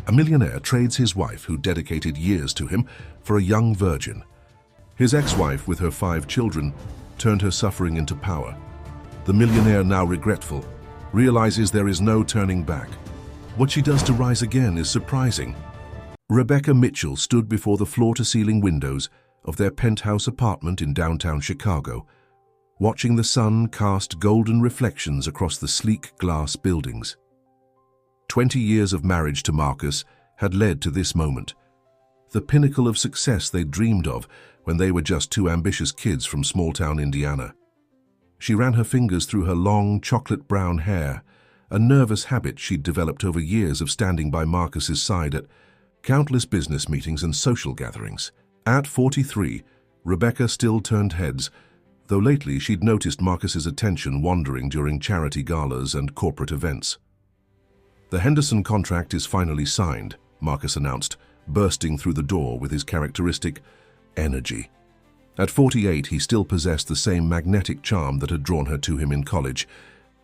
A millionaire trades his wife, who dedicated years to him, for a young virgin. His ex-wife, with her 5 children, turned her suffering into power. The millionaire, now regretful, realizes there is no turning back. What she does to rise again is surprising. Rebecca Mitchell stood before the floor-to-ceiling windows of their penthouse apartment in downtown Chicago, watching the sun cast golden reflections across the sleek glass buildings. 20 years of marriage to Marcus had led to this moment, the pinnacle of success they dreamed of when they were just 2 ambitious kids from small-town Indiana. She ran her fingers through her long, chocolate-brown hair, a nervous habit she'd developed over years of standing by Marcus's side at countless business meetings and social gatherings. At 43, Rebecca still turned heads, though lately she'd noticed Marcus's attention wandering during charity galas and corporate events. "The Henderson contract is finally signed," Marcus announced, bursting through the door with his characteristic energy. At 48, he still possessed the same magnetic charm that had drawn her to him in college.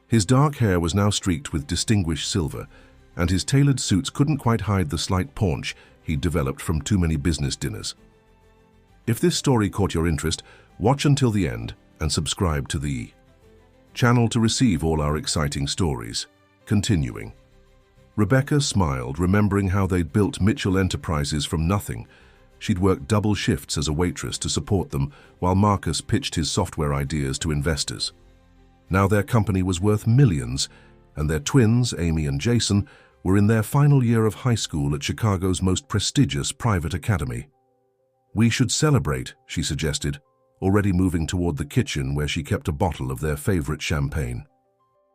His dark hair was now streaked with distinguished silver, and his tailored suits couldn't quite hide the slight paunch he'd developed from too many business dinners. If this story caught your interest, watch until the end and subscribe to the channel to receive all our exciting stories. Continuing. Rebecca smiled, remembering how they'd built Mitchell Enterprises from nothing. She'd worked double shifts as a waitress to support them while Marcus pitched his software ideas to investors. Now their company was worth millions, and their twins, Amy and Jason, were in their final year of high school at Chicago's most prestigious private academy. "We should celebrate," she suggested, already moving toward the kitchen where she kept a bottle of their favorite champagne.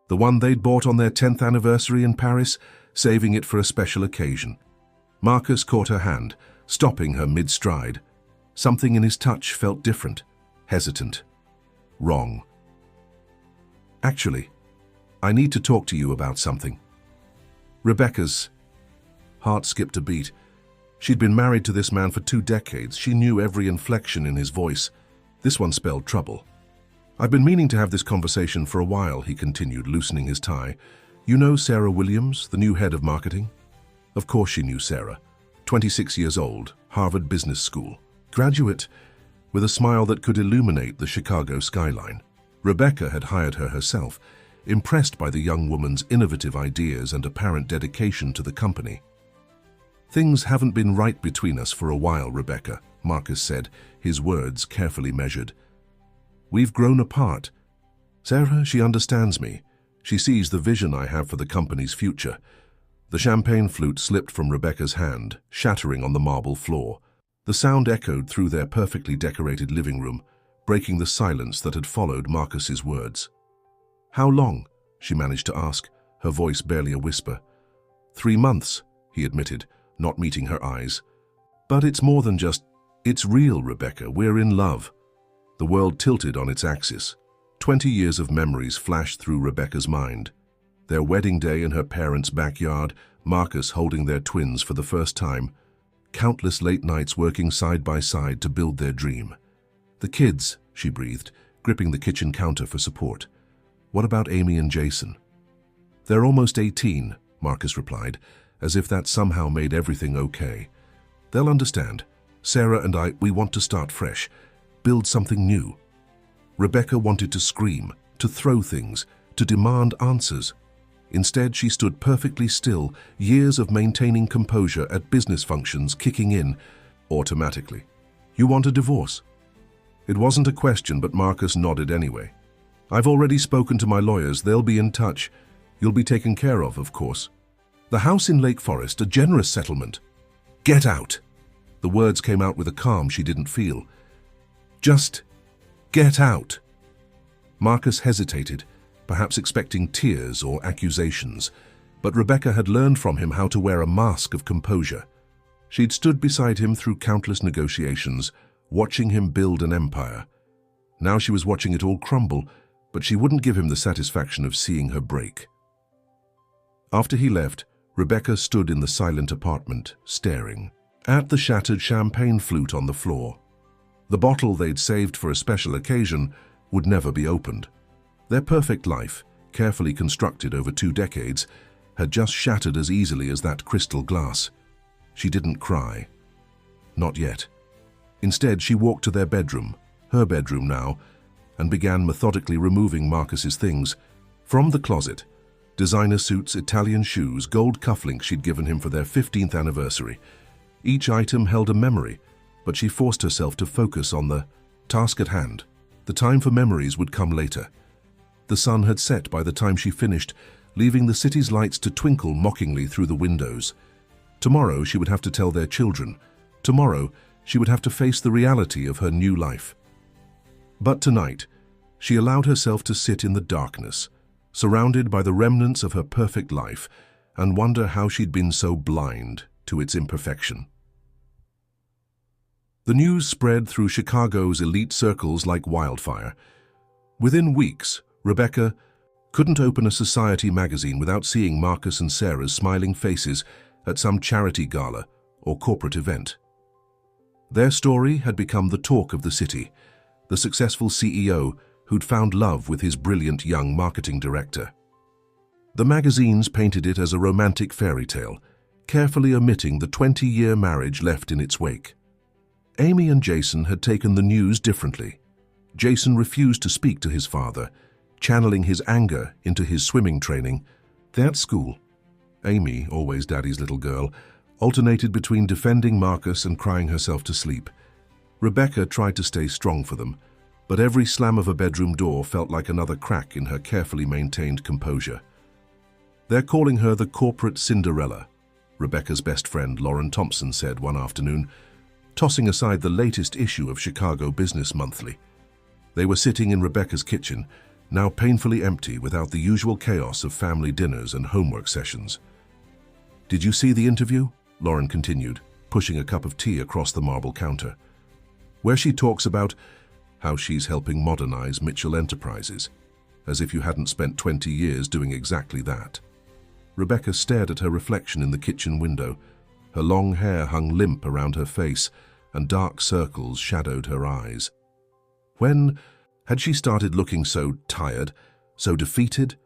The one they'd bought on their 10th anniversary in Paris, saving it for a special occasion. Marcus caught her hand, stopping her mid-stride. Something in his touch felt different, hesitant, wrong. "Actually, I need to talk to you about something." Rebecca's heart skipped a beat. She'd been married to this man for 2 decades. She knew every inflection in his voice. This one spelled trouble. "I've been meaning to have this conversation for a while," he continued, loosening his tie. "You know Sarah Williams, the new head of marketing?" Of course she knew Sarah. 26 years old, Harvard Business School. Graduate, with a smile that could illuminate the Chicago skyline. Rebecca had hired her herself, impressed by the young woman's innovative ideas and apparent dedication to the company. "Things haven't been right between us for a while, Rebecca," Marcus said, his words carefully measured. "We've grown apart. Sarah, she understands me. She sees the vision I have for the company's future." The champagne flute slipped from Rebecca's hand, shattering on the marble floor. The sound echoed through their perfectly decorated living room, breaking the silence that had followed Marcus's words. "How long?" she managed to ask, her voice barely a whisper. 3 months, he admitted, not meeting her eyes. "But it's more than just, it's real, Rebecca. We're in love." The world tilted on its axis. 20 years of memories flashed through Rebecca's mind. Their wedding day in her parents' backyard, Marcus holding their twins for the first time, countless late nights working side by side to build their dream. "The kids," she breathed, gripping the kitchen counter for support. "What about Amy and Jason?" "They're almost 18, Marcus replied, as if that somehow made everything okay. "They'll understand. Sarah and I, we want to start fresh, build something new." Rebecca wanted to scream, to throw things, to demand answers. Instead, she stood perfectly still, years of maintaining composure at business functions kicking in automatically. "You want a divorce?" It wasn't a question, but Marcus nodded anyway. "I've already spoken to my lawyers. They'll be in touch. You'll be taken care of course. The house in Lake Forest, a generous settlement." "Get out!" The words came out with a calm she didn't feel. "Just get out." Marcus hesitated, perhaps expecting tears or accusations, but Rebecca had learned from him how to wear a mask of composure. She'd stood beside him through countless negotiations, watching him build an empire. Now she was watching it all crumble, but she wouldn't give him the satisfaction of seeing her break. After he left, Rebecca stood in the silent apartment, staring at the shattered champagne flute on the floor. The bottle they'd saved for a special occasion would never be opened. Their perfect life, carefully constructed over 2 decades, had just shattered as easily as that crystal glass. She didn't cry. Not yet. Instead, she walked to their bedroom, her bedroom now, and began methodically removing Marcus's things. From the closet, designer suits, Italian shoes, gold cufflinks she'd given him for their 15th anniversary. Each item held a memory, but she forced herself to focus on the task at hand. The time for memories would come later. The sun had set by the time she finished, leaving the city's lights to twinkle mockingly through the windows. Tomorrow she would have to tell their children. Tomorrow she would have to face the reality of her new life. But tonight, she allowed herself to sit in the darkness, surrounded by the remnants of her perfect life, and wonder how she'd been so blind to its imperfection. The news spread through Chicago's elite circles like wildfire. Within weeks, Rebecca couldn't open a society magazine without seeing Marcus and Sarah's smiling faces at some charity gala or corporate event. Their story had become the talk of the city, the successful CEO who'd found love with his brilliant young marketing director. The magazines painted it as a romantic fairy tale, carefully omitting the 20-year marriage left in its wake. Amy and Jason had taken the news differently. Jason refused to speak to his father, channeling his anger into his swimming training. At school, Amy, always Daddy's little girl, alternated between defending Marcus and crying herself to sleep. Rebecca tried to stay strong for them, but every slam of a bedroom door felt like another crack in her carefully maintained composure. "They're calling her the corporate Cinderella," Rebecca's best friend Lauren Thompson said one afternoon, tossing aside the latest issue of Chicago Business Monthly. They were sitting in Rebecca's kitchen, now painfully empty without the usual chaos of family dinners and homework sessions. "Did you see the interview?" Lauren continued, pushing a cup of tea across the marble counter, "where she talks about how she's helping modernize Mitchell Enterprises, as if you hadn't spent 20 years doing exactly that." Rebecca stared at her reflection in the kitchen window. Her long hair hung limp around her face, and dark circles shadowed her eyes. When had she started looking so tired, so defeated?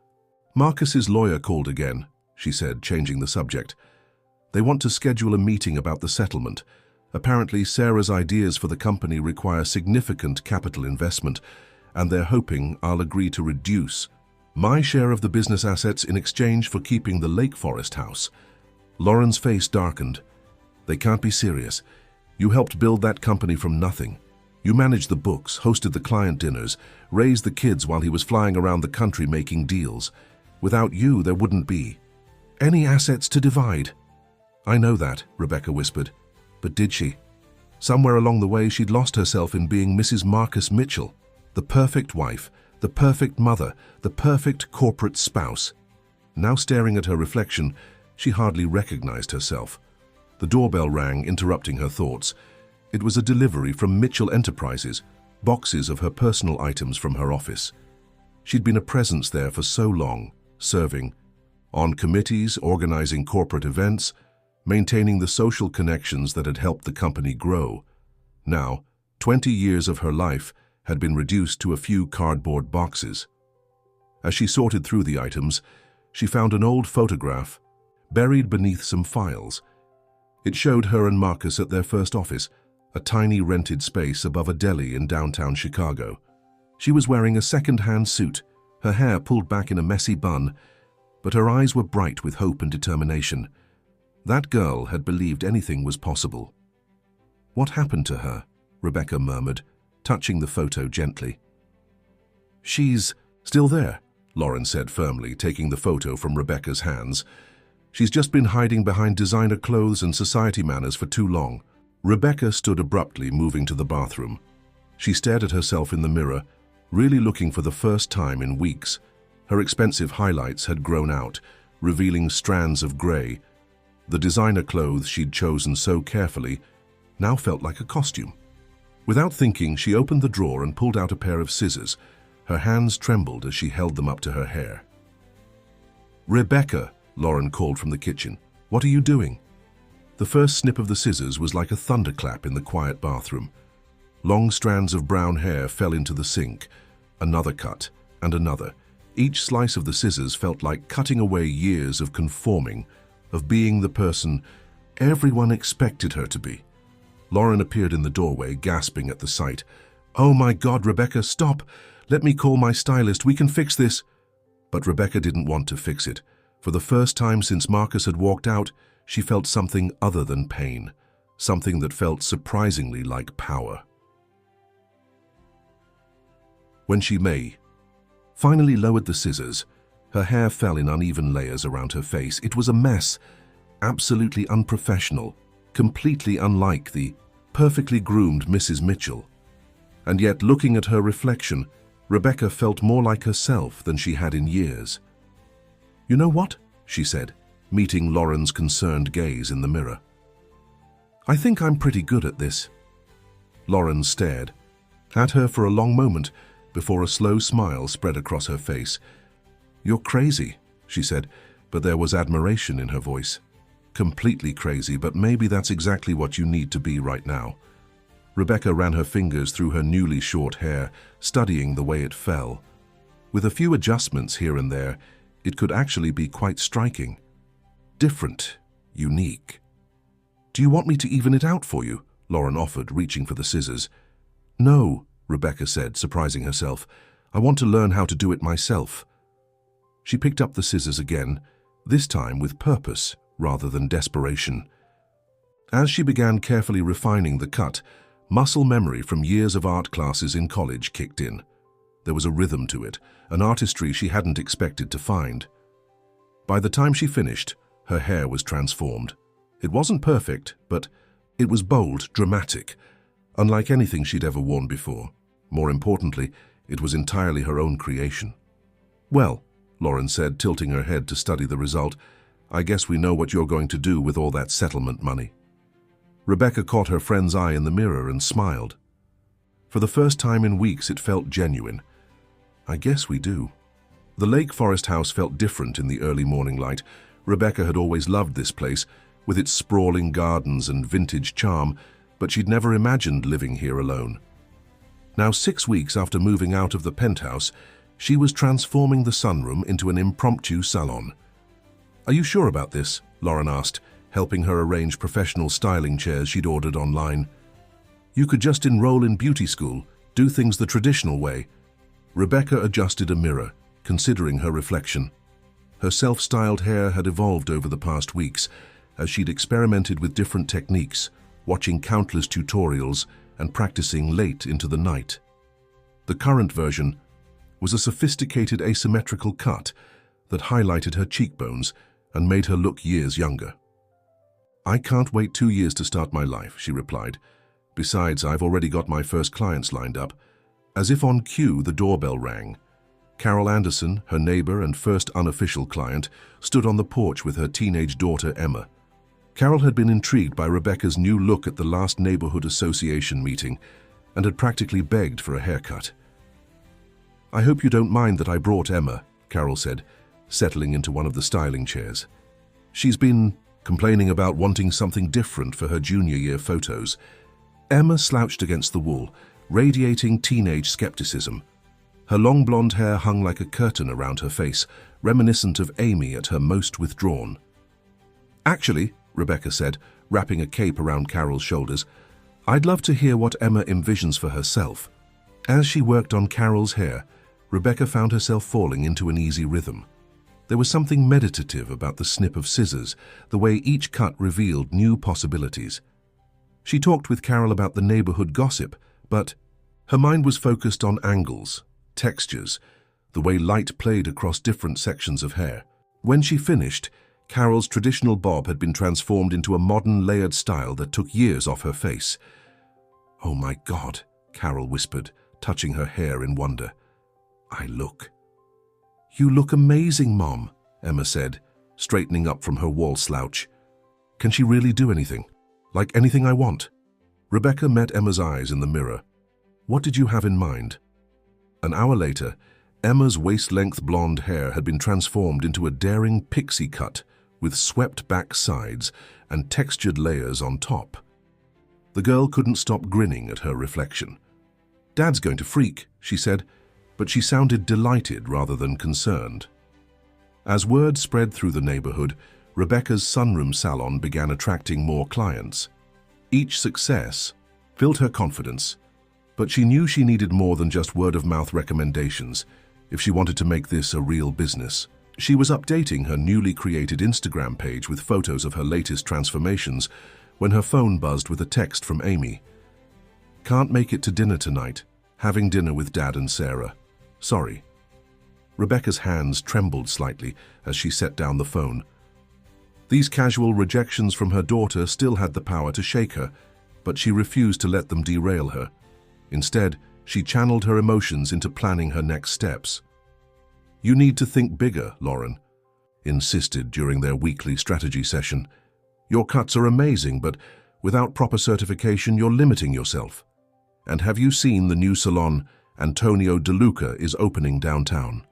"Marcus's lawyer called again," she said, changing the subject. "They want to schedule a meeting about the settlement. Apparently, Sarah's ideas for the company require significant capital investment, and they're hoping I'll agree to reduce my share of the business assets in exchange for keeping the Lake Forest house." Lauren's face darkened. "They can't be serious. You helped build that company from nothing. You managed the books, hosted the client dinners, raised the kids while he was flying around the country making deals. Without you, there wouldn't be any assets to divide." "I know that," Rebecca whispered. But did she? Somewhere along the way, she'd lost herself in being Mrs. Marcus Mitchell, the perfect wife, the perfect mother, the perfect corporate spouse. Now staring at her reflection, she hardly recognized herself. The doorbell rang, interrupting her thoughts. It was a delivery from Mitchell Enterprises, boxes of her personal items from her office. She'd been a presence there for so long, serving on committees, organizing corporate events, maintaining the social connections that had helped the company grow. Now, 20 years of her life had been reduced to a few cardboard boxes. As she sorted through the items, she found an old photograph buried beneath some files. It showed her and Marcus at their first office, a tiny rented space above a deli in downtown Chicago. She was wearing a second-hand suit, her hair pulled back in a messy bun, but her eyes were bright with hope and determination. That girl had believed anything was possible. "What happened to her?" Rebecca murmured, touching the photo gently. "She's still there," Lauren said firmly, taking the photo from Rebecca's hands. "She's just been hiding behind designer clothes and society manners for too long." Rebecca stood abruptly, moving to the bathroom. She stared at herself in the mirror, really looking for the first time in weeks. Her expensive highlights had grown out, revealing strands of gray. The designer clothes she'd chosen so carefully now felt like a costume. Without thinking, she opened the drawer and pulled out a pair of scissors. Her hands trembled as she held them up to her hair. "Rebecca," Lauren called from the kitchen, "what are you doing?" The first snip of the scissors was like a thunderclap in the quiet bathroom. Long strands of brown hair fell into the sink. Another cut, and another. Each slice of the scissors felt like cutting away years of conforming, of being the person everyone expected her to be. Lauren appeared in the doorway, gasping at the sight. "Oh my God, Rebecca, stop! Let me call my stylist, we can fix this!" But Rebecca didn't want to fix it. For the first time since Marcus had walked out, she felt something other than pain, something that felt surprisingly like power. When she finally lowered the scissors, her hair fell in uneven layers around her face. It was a mess, absolutely unprofessional, completely unlike the perfectly groomed Mrs. Mitchell. And yet, looking at her reflection, Rebecca felt more like herself than she had in years. "You know what?" she said, meeting Lauren's concerned gaze in the mirror. "I think I'm pretty good at this." Lauren stared at her for a long moment before a slow smile spread across her face. "You're crazy," she said, but there was admiration in her voice. "Completely crazy, but maybe that's exactly what you need to be right now." Rebecca ran her fingers through her newly short hair, studying the way it fell. With a few adjustments here and there, it could actually be quite striking. Different, unique. "Do you want me to even it out for you?" Lauren offered, reaching for the scissors. "No," Rebecca said, surprising herself. "I want to learn how to do it myself." She picked up the scissors again, this time with purpose rather than desperation. As she began carefully refining the cut, muscle memory from years of art classes in college kicked in. There was a rhythm to it, an artistry she hadn't expected to find. By the time she finished, her hair was transformed. It wasn't perfect, but it was bold, dramatic, unlike anything she'd ever worn before. More importantly, it was entirely her own creation. "Well," Lauren said, tilting her head to study the result, "I guess we know what you're going to do with all that settlement money." Rebecca caught her friend's eye in the mirror and smiled. For the first time in weeks, it felt genuine. "I guess we do." The Lake Forest house felt different in the early morning light. Rebecca had always loved this place, with its sprawling gardens and vintage charm, but she'd never imagined living here alone. Now, 6 weeks after moving out of the penthouse, she was transforming the sunroom into an impromptu salon. "Are you sure about this?" Lauren asked, helping her arrange professional styling chairs she'd ordered online. "You could just enroll in beauty school, do things the traditional way." Rebecca adjusted a mirror, considering her reflection. Her self-styled hair had evolved over the past weeks, as she'd experimented with different techniques, watching countless tutorials and practicing late into the night. The current version was a sophisticated asymmetrical cut that highlighted her cheekbones and made her look years younger. "I can't wait 2 years to start my life," she replied. "Besides, I've already got my first clients lined up." As if on cue, the doorbell rang. Carol Anderson, her neighbor and first unofficial client, stood on the porch with her teenage daughter, Emma. Carol had been intrigued by Rebecca's new look at the last neighborhood association meeting and had practically begged for a haircut. "I hope you don't mind that I brought Emma," Carol said, settling into one of the styling chairs. "She's been complaining about wanting something different for her junior year photos." Emma slouched against the wall, radiating teenage skepticism. Her long blonde hair hung like a curtain around her face, reminiscent of Amy at her most withdrawn. "Actually," Rebecca said, wrapping a cape around Carol's shoulders, "I'd love to hear what Emma envisions for herself." As she worked on Carol's hair, Rebecca found herself falling into an easy rhythm. There was something meditative about the snip of scissors, the way each cut revealed new possibilities. She talked with Carol about the neighborhood gossip, but her mind was focused on angles, textures, the way light played across different sections of hair. When she finished, Carol's traditional bob had been transformed into a modern layered style that took years off her face. "Oh my God," Carol whispered, touching her hair in wonder. "You look amazing, Mom," Emma said, straightening up from her wall slouch. "Can she really do anything? Like anything I want?" Rebecca met Emma's eyes in the mirror. "What did you have in mind?" An hour later, Emma's waist-length blonde hair had been transformed into a daring pixie cut with swept-back sides and textured layers on top. The girl couldn't stop grinning at her reflection. "Dad's going to freak," she said, but she sounded delighted rather than concerned. As word spread through the neighborhood, Rebecca's sunroom salon began attracting more clients. Each success filled her confidence, but she knew she needed more than just word-of-mouth recommendations if she wanted to make this a real business. She was updating her newly created Instagram page with photos of her latest transformations when her phone buzzed with a text from Amy. "Can't make it to dinner tonight. Having dinner with Dad and Sarah. Sorry." Rebecca's hands trembled slightly as she set down the phone. These casual rejections from her daughter still had the power to shake her, but she refused to let them derail her. Instead, she channeled her emotions into planning her next steps. "You need to think bigger, Lauren," insisted during their weekly strategy session. "Your cuts are amazing, but without proper certification, you're limiting yourself. And have you seen the new salon Antonio De Luca is opening downtown?"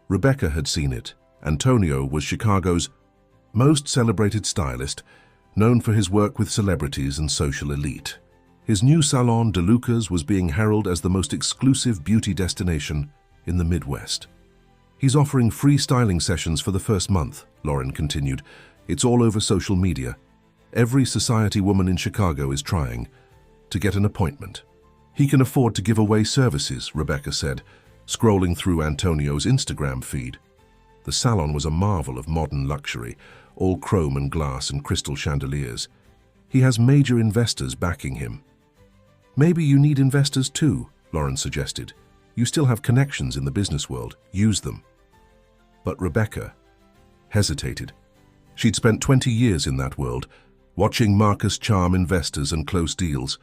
Rebecca had seen it. Antonio was Chicago's most celebrated stylist, known for his work with celebrities and social elite. His new salon, De Luca's, was being heralded as the most exclusive beauty destination in the Midwest. "He's offering free styling sessions for the first month," Lauren continued. "It's all over social media. Every society woman in Chicago is trying to get an appointment." "He can afford to give away services," Rebecca said, scrolling through Antonio's Instagram feed. The salon was a marvel of modern luxury, all chrome and glass and crystal chandeliers. "He has major investors backing him." "Maybe you need investors too," Lauren suggested. "You still have connections in the business world. Use them." But Rebecca hesitated. She'd spent 20 years in that world, watching Marcus charm investors and close deals.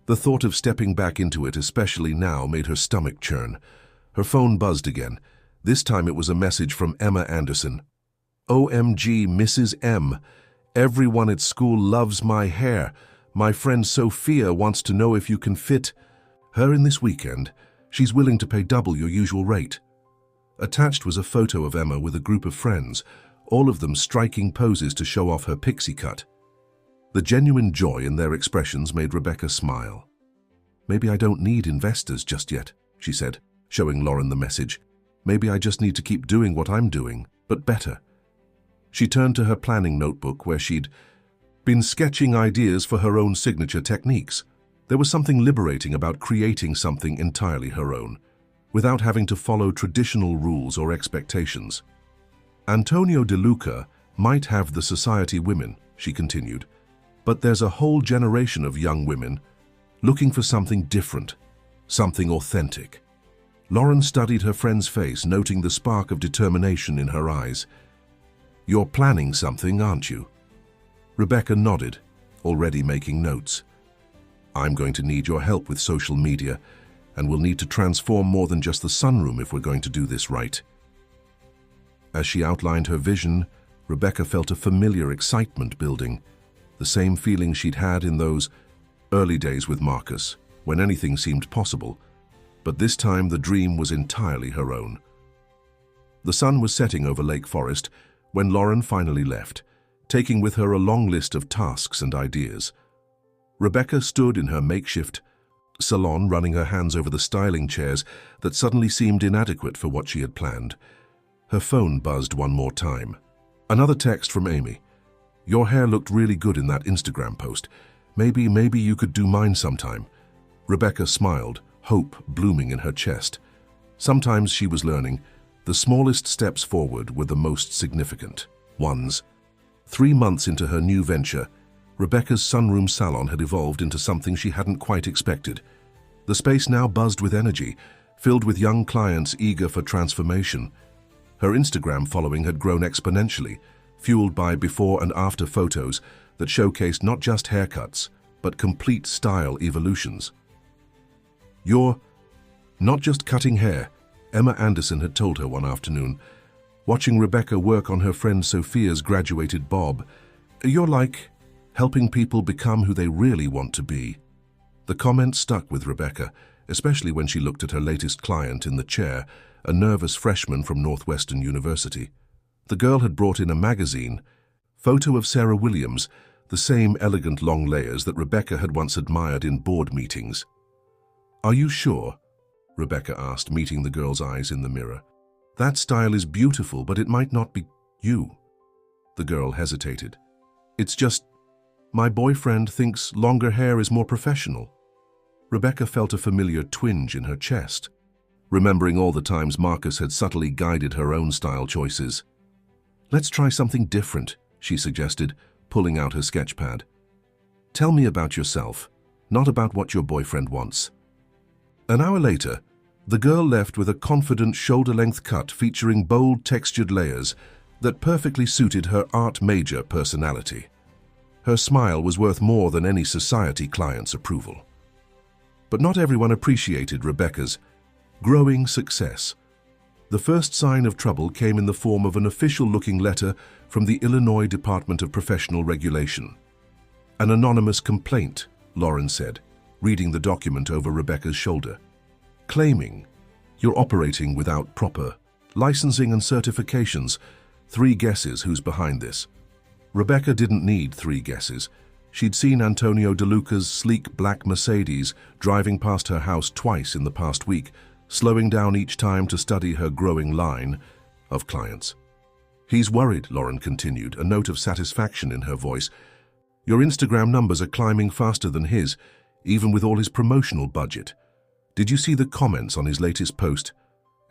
The thought of stepping back into it, especially now, made her stomach churn. Her phone buzzed again. This time it was a message from Emma Anderson. "OMG, Mrs. M. Everyone at school loves my hair. My friend Sophia wants to know if you can fit her in this weekend. She's willing to pay double your usual rate." Attached was a photo of Emma with a group of friends, all of them striking poses to show off her pixie cut. The genuine joy in their expressions made Rebecca smile. "Maybe I don't need investors just yet," she said, showing Lauren the message. "Maybe I just need to keep doing what I'm doing, but better." She turned to her planning notebook where she'd been sketching ideas for her own signature techniques. There was something liberating about creating something entirely her own, without having to follow traditional rules or expectations. "Antonio De Luca might have the society women," she continued, "but there's a whole generation of young women looking for something different, something authentic." Lauren studied her friend's face, noting the spark of determination in her eyes. "You're planning something, aren't you?" Rebecca nodded, already making notes. "I'm going to need your help with social media, and we'll need to transform more than just the sunroom if we're going to do this right." As she outlined her vision, Rebecca felt a familiar excitement building, the same feeling she'd had in those early days with Marcus, when anything seemed possible, but this time the dream was entirely her own. The sun was setting over Lake Forest when Lauren finally left, taking with her a long list of tasks and ideas. Rebecca stood in her makeshift salon, running her hands over the styling chairs that suddenly seemed inadequate for what she had planned. Her phone buzzed one more time. Another text from Amy. "Your hair looked really good in that Instagram post. Maybe you could do mine sometime." Rebecca smiled, hope blooming in her chest. Sometimes, she was learning, the smallest steps forward were the most significant ones. 3 months into her new venture, Rebecca's sunroom salon had evolved into something she hadn't quite expected. The space now buzzed with energy, filled with young clients eager for transformation. Her Instagram following had grown exponentially, fueled by before and after photos that showcased not just haircuts, but complete style evolutions. "You're not just cutting hair," Emma Anderson had told her one afternoon, watching Rebecca work on her friend Sophia's graduated bob. "You're like helping people become who they really want to be." The comment stuck with Rebecca, especially when she looked at her latest client in the chair, a nervous freshman from Northwestern University. The girl had brought in a magazine, photo of Sarah Williams, the same elegant long layers that Rebecca had once admired in board meetings. "Are you sure?" Rebecca asked, meeting the girl's eyes in the mirror. That style is beautiful, but it might not be you. The girl hesitated. It's just, my boyfriend thinks longer hair is more professional. Rebecca felt a familiar twinge in her chest, remembering all the times Marcus had subtly guided her own style choices. Let's try something different, she suggested, pulling out her sketchpad. Tell me about yourself, not about what your boyfriend wants. An hour later, the girl left with a confident shoulder-length cut featuring bold textured layers that perfectly suited her art major personality. Her smile was worth more than any society client's approval. But not everyone appreciated Rebecca's growing success. The first sign of trouble came in the form of an official-looking letter from the Illinois Department of Professional Regulation. An anonymous complaint, Lauren said, reading the document over Rebecca's shoulder, claiming, "You're operating without proper licensing and certifications. 3 guesses who's behind this." Rebecca didn't need 3 guesses. She'd seen Antonio DeLuca's sleek black Mercedes driving past her house twice in the past week, slowing down each time to study her growing line of clients. "He's worried," Lauren continued, a note of satisfaction in her voice. "Your Instagram numbers are climbing faster than his, even with all his promotional budget. Did you see the comments on his latest post?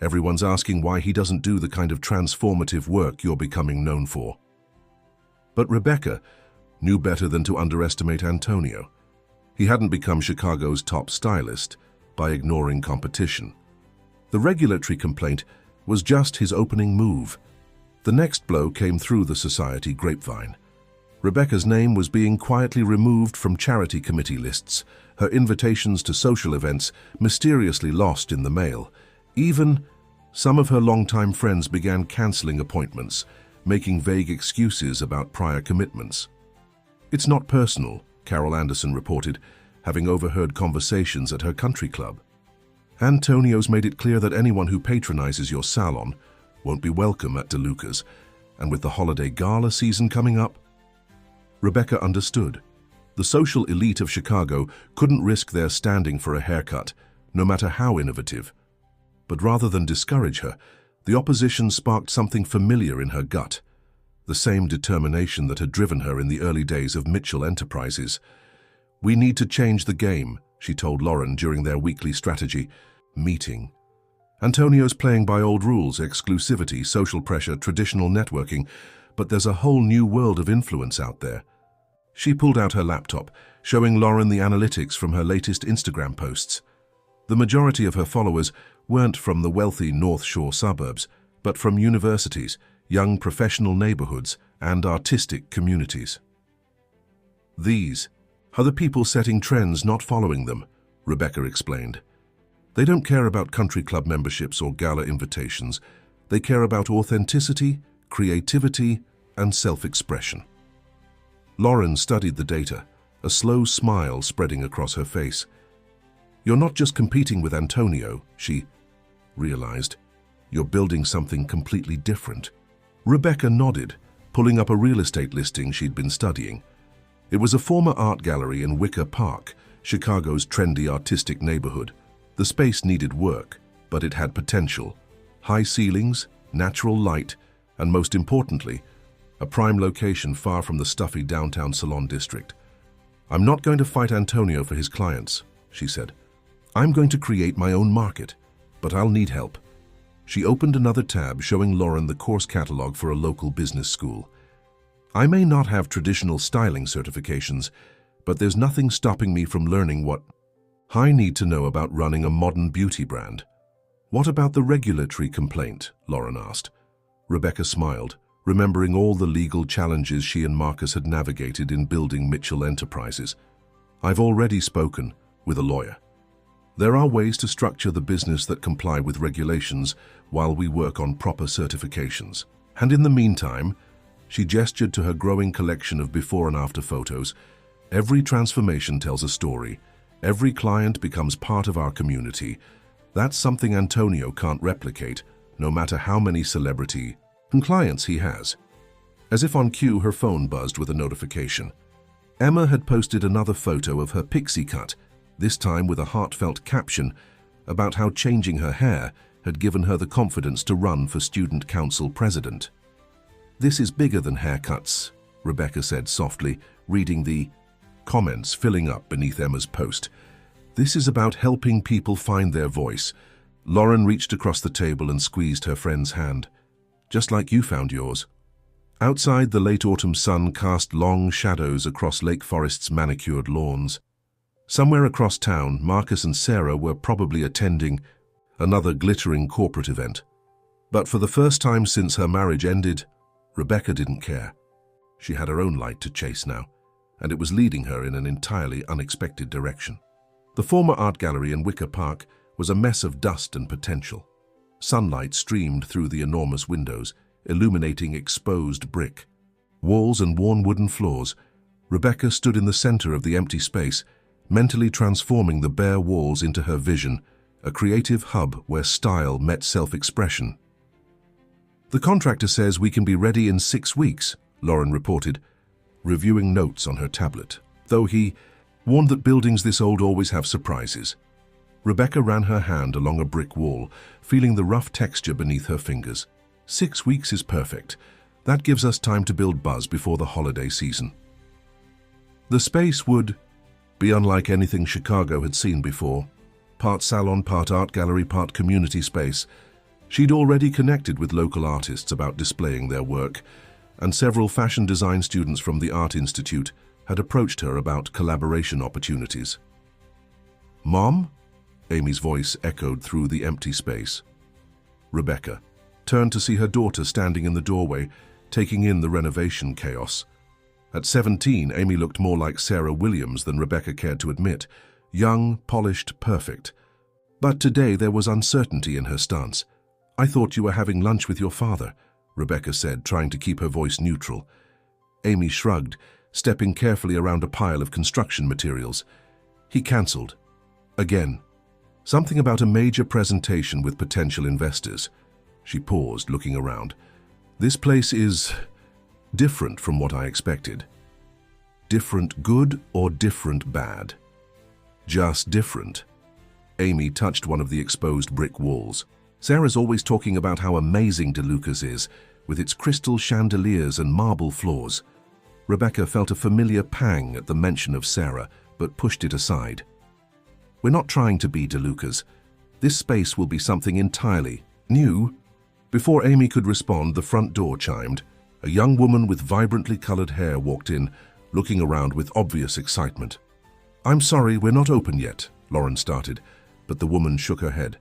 Everyone's asking why he doesn't do the kind of transformative work you're becoming known for." But Rebecca knew better than to underestimate Antonio. He hadn't become Chicago's top stylist by ignoring competition. The regulatory complaint was just his opening move. The next blow came through the society grapevine. Rebecca's name was being quietly removed from charity committee lists, her invitations to social events mysteriously lost in the mail. Even some of her longtime friends began canceling appointments, making vague excuses about prior commitments. "It's not personal," Carol Anderson reported, having overheard conversations at her country club. "Antonio's made it clear that anyone who patronizes your salon won't be welcome at DeLuca's, and with the holiday gala season coming up..." Rebecca understood. The social elite of Chicago couldn't risk their standing for a haircut, no matter how innovative. But rather than discourage her, the opposition sparked something familiar in her gut, the same determination that had driven her in the early days of Mitchell Enterprises. "We need to change the game," she told Lauren during their weekly strategy meeting. "Antonio's playing by old rules, exclusivity, social pressure, traditional networking, but there's a whole new world of influence out there." She pulled out her laptop, showing Lauren the analytics from her latest Instagram posts. The majority of her followers weren't from the wealthy North Shore suburbs, but from universities, young professional neighborhoods, and artistic communities. "These are the people setting trends, not following them," Rebecca explained. "They don't care about country club memberships or gala invitations. They care about authenticity, creativity, and self-expression." Lauren studied the data, a slow smile spreading across her face. "You're not just competing with Antonio," she realized. "You're building something completely different." Rebecca nodded, pulling up a real estate listing she'd been studying. It was a former art gallery in Wicker Park, Chicago's trendy artistic neighborhood. The space needed work, but it had potential. High ceilings, natural light, and most importantly, a prime location far from the stuffy downtown salon district. "I'm not going to fight Antonio for his clients," she said. "I'm going to create my own market, but I'll need help." She opened another tab showing Lauren the course catalog for a local business school. "I may not have traditional styling certifications, but there's nothing stopping me from learning what I need to know about running a modern beauty brand." "What about the regulatory complaint?" Lauren asked. Rebecca smiled, remembering all the legal challenges she and Marcus had navigated in building Mitchell Enterprises. "I've already spoken with a lawyer. There are ways to structure the business that comply with regulations while we work on proper certifications. And in the meantime," she gestured to her growing collection of before and after photos, "every transformation tells a story. Every client becomes part of our community. That's something Antonio can't replicate, no matter how many celebrity and clients he has." As if on cue, her phone buzzed with a notification. Emma had posted another photo of her pixie cut, this time with a heartfelt caption, about how changing her hair had given her the confidence to run for student council president. "This is bigger than haircuts," Rebecca said softly, reading the comments filling up beneath Emma's post. "This is about helping people find their voice." Lauren reached across the table and squeezed her friend's hand. "Just like you found yours." Outside, the late autumn sun cast long shadows across Lake Forest's manicured lawns. Somewhere across town, Marcus and Sarah were probably attending another glittering corporate event. But for the first time since her marriage ended, Rebecca didn't care. She had her own light to chase now, and it was leading her in an entirely unexpected direction. The former art gallery in Wicker Park was a mess of dust and potential. Sunlight streamed through the enormous windows, illuminating exposed brick, walls and worn wooden floors. Rebecca stood in the center of the empty space, mentally transforming the bare walls into her vision, a creative hub where style met self-expression. "The contractor says we can be ready in 6 weeks, Lauren reported, reviewing notes on her tablet, though he warned that buildings this old always have surprises. Rebecca ran her hand along a brick wall, feeling the rough texture beneath her fingers. 6 weeks is perfect. That gives us time to build buzz before the holiday season. The space would be unlike anything Chicago had seen before. Part salon, part art gallery, part community space. She'd already connected with local artists about displaying their work, and several fashion design students from the Art Institute had approached her about collaboration opportunities. "Mom?" Amy's voice echoed through the empty space. Rebecca turned to see her daughter standing in the doorway, taking in the renovation chaos. At 17, Amy looked more like Sarah Williams than Rebecca cared to admit. Young, polished, perfect. But today there was uncertainty in her stance. "I thought you were having lunch with your father," Rebecca said, trying to keep her voice neutral. Amy shrugged, stepping carefully around a pile of construction materials. "He cancelled. Again. Something about a major presentation with potential investors." She paused, looking around. "This place is different from what I expected." "Different good or different bad?" "Just different." Amy touched one of the exposed brick walls. "Sarah's always talking about how amazing DeLuca's is, with its crystal chandeliers and marble floors." Rebecca felt a familiar pang at the mention of Sarah, but pushed it aside. "We're not trying to be DeLuca's. This space will be something entirely new." Before Amy could respond, the front door chimed. A young woman with vibrantly colored hair walked in, looking around with obvious excitement. "I'm sorry, we're not open yet," Lauren started, but the woman shook her head.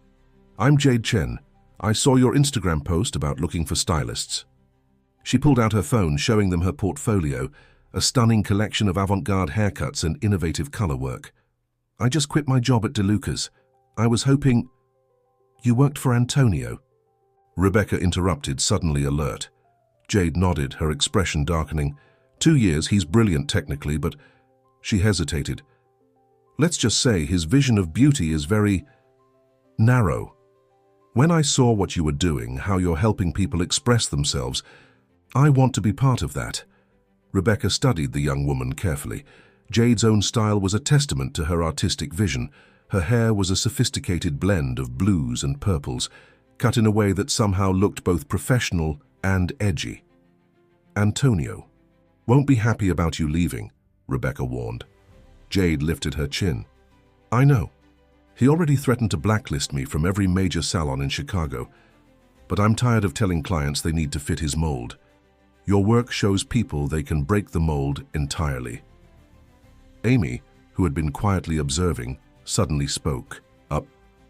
"I'm Jade Chen. I saw your Instagram post about looking for stylists." She pulled out her phone, showing them her portfolio, a stunning collection of avant-garde haircuts and innovative color work. "I just quit my job at DeLuca's. I was hoping—" "You worked for Antonio?" Rebecca interrupted, suddenly alert. Jade nodded, her expression darkening. 2 years, he's brilliant technically, but... She hesitated. "Let's just say his vision of beauty is very narrow. When I saw what you were doing, how you're helping people express themselves, I want to be part of that." Rebecca studied the young woman carefully. Jade's own style was a testament to her artistic vision. Her hair was a sophisticated blend of blues and purples, cut in a way that somehow looked both professional and edgy. "Antonio won't be happy about you leaving," Rebecca warned. Jade lifted her chin. "I know. He already threatened to blacklist me from every major salon in Chicago, but I'm tired of telling clients they need to fit his mold. Your work shows people they can break the mold entirely." Amy, who had been quietly observing, suddenly spoke up.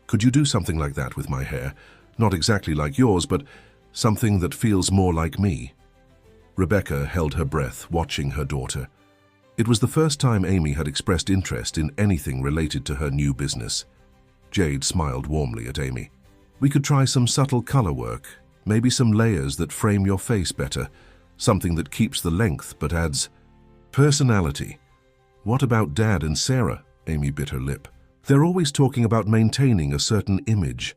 "Could you do something like that with my hair? Not exactly like yours, but something that feels more like me." Rebecca held her breath, watching her daughter. It was the first time Amy had expressed interest in anything related to her new business. Jade smiled warmly at Amy. "We could try some subtle color work, maybe some layers that frame your face better, something that keeps the length but adds personality." "What about Dad and Sarah?" Amy bit her lip. "They're always talking about maintaining a certain image."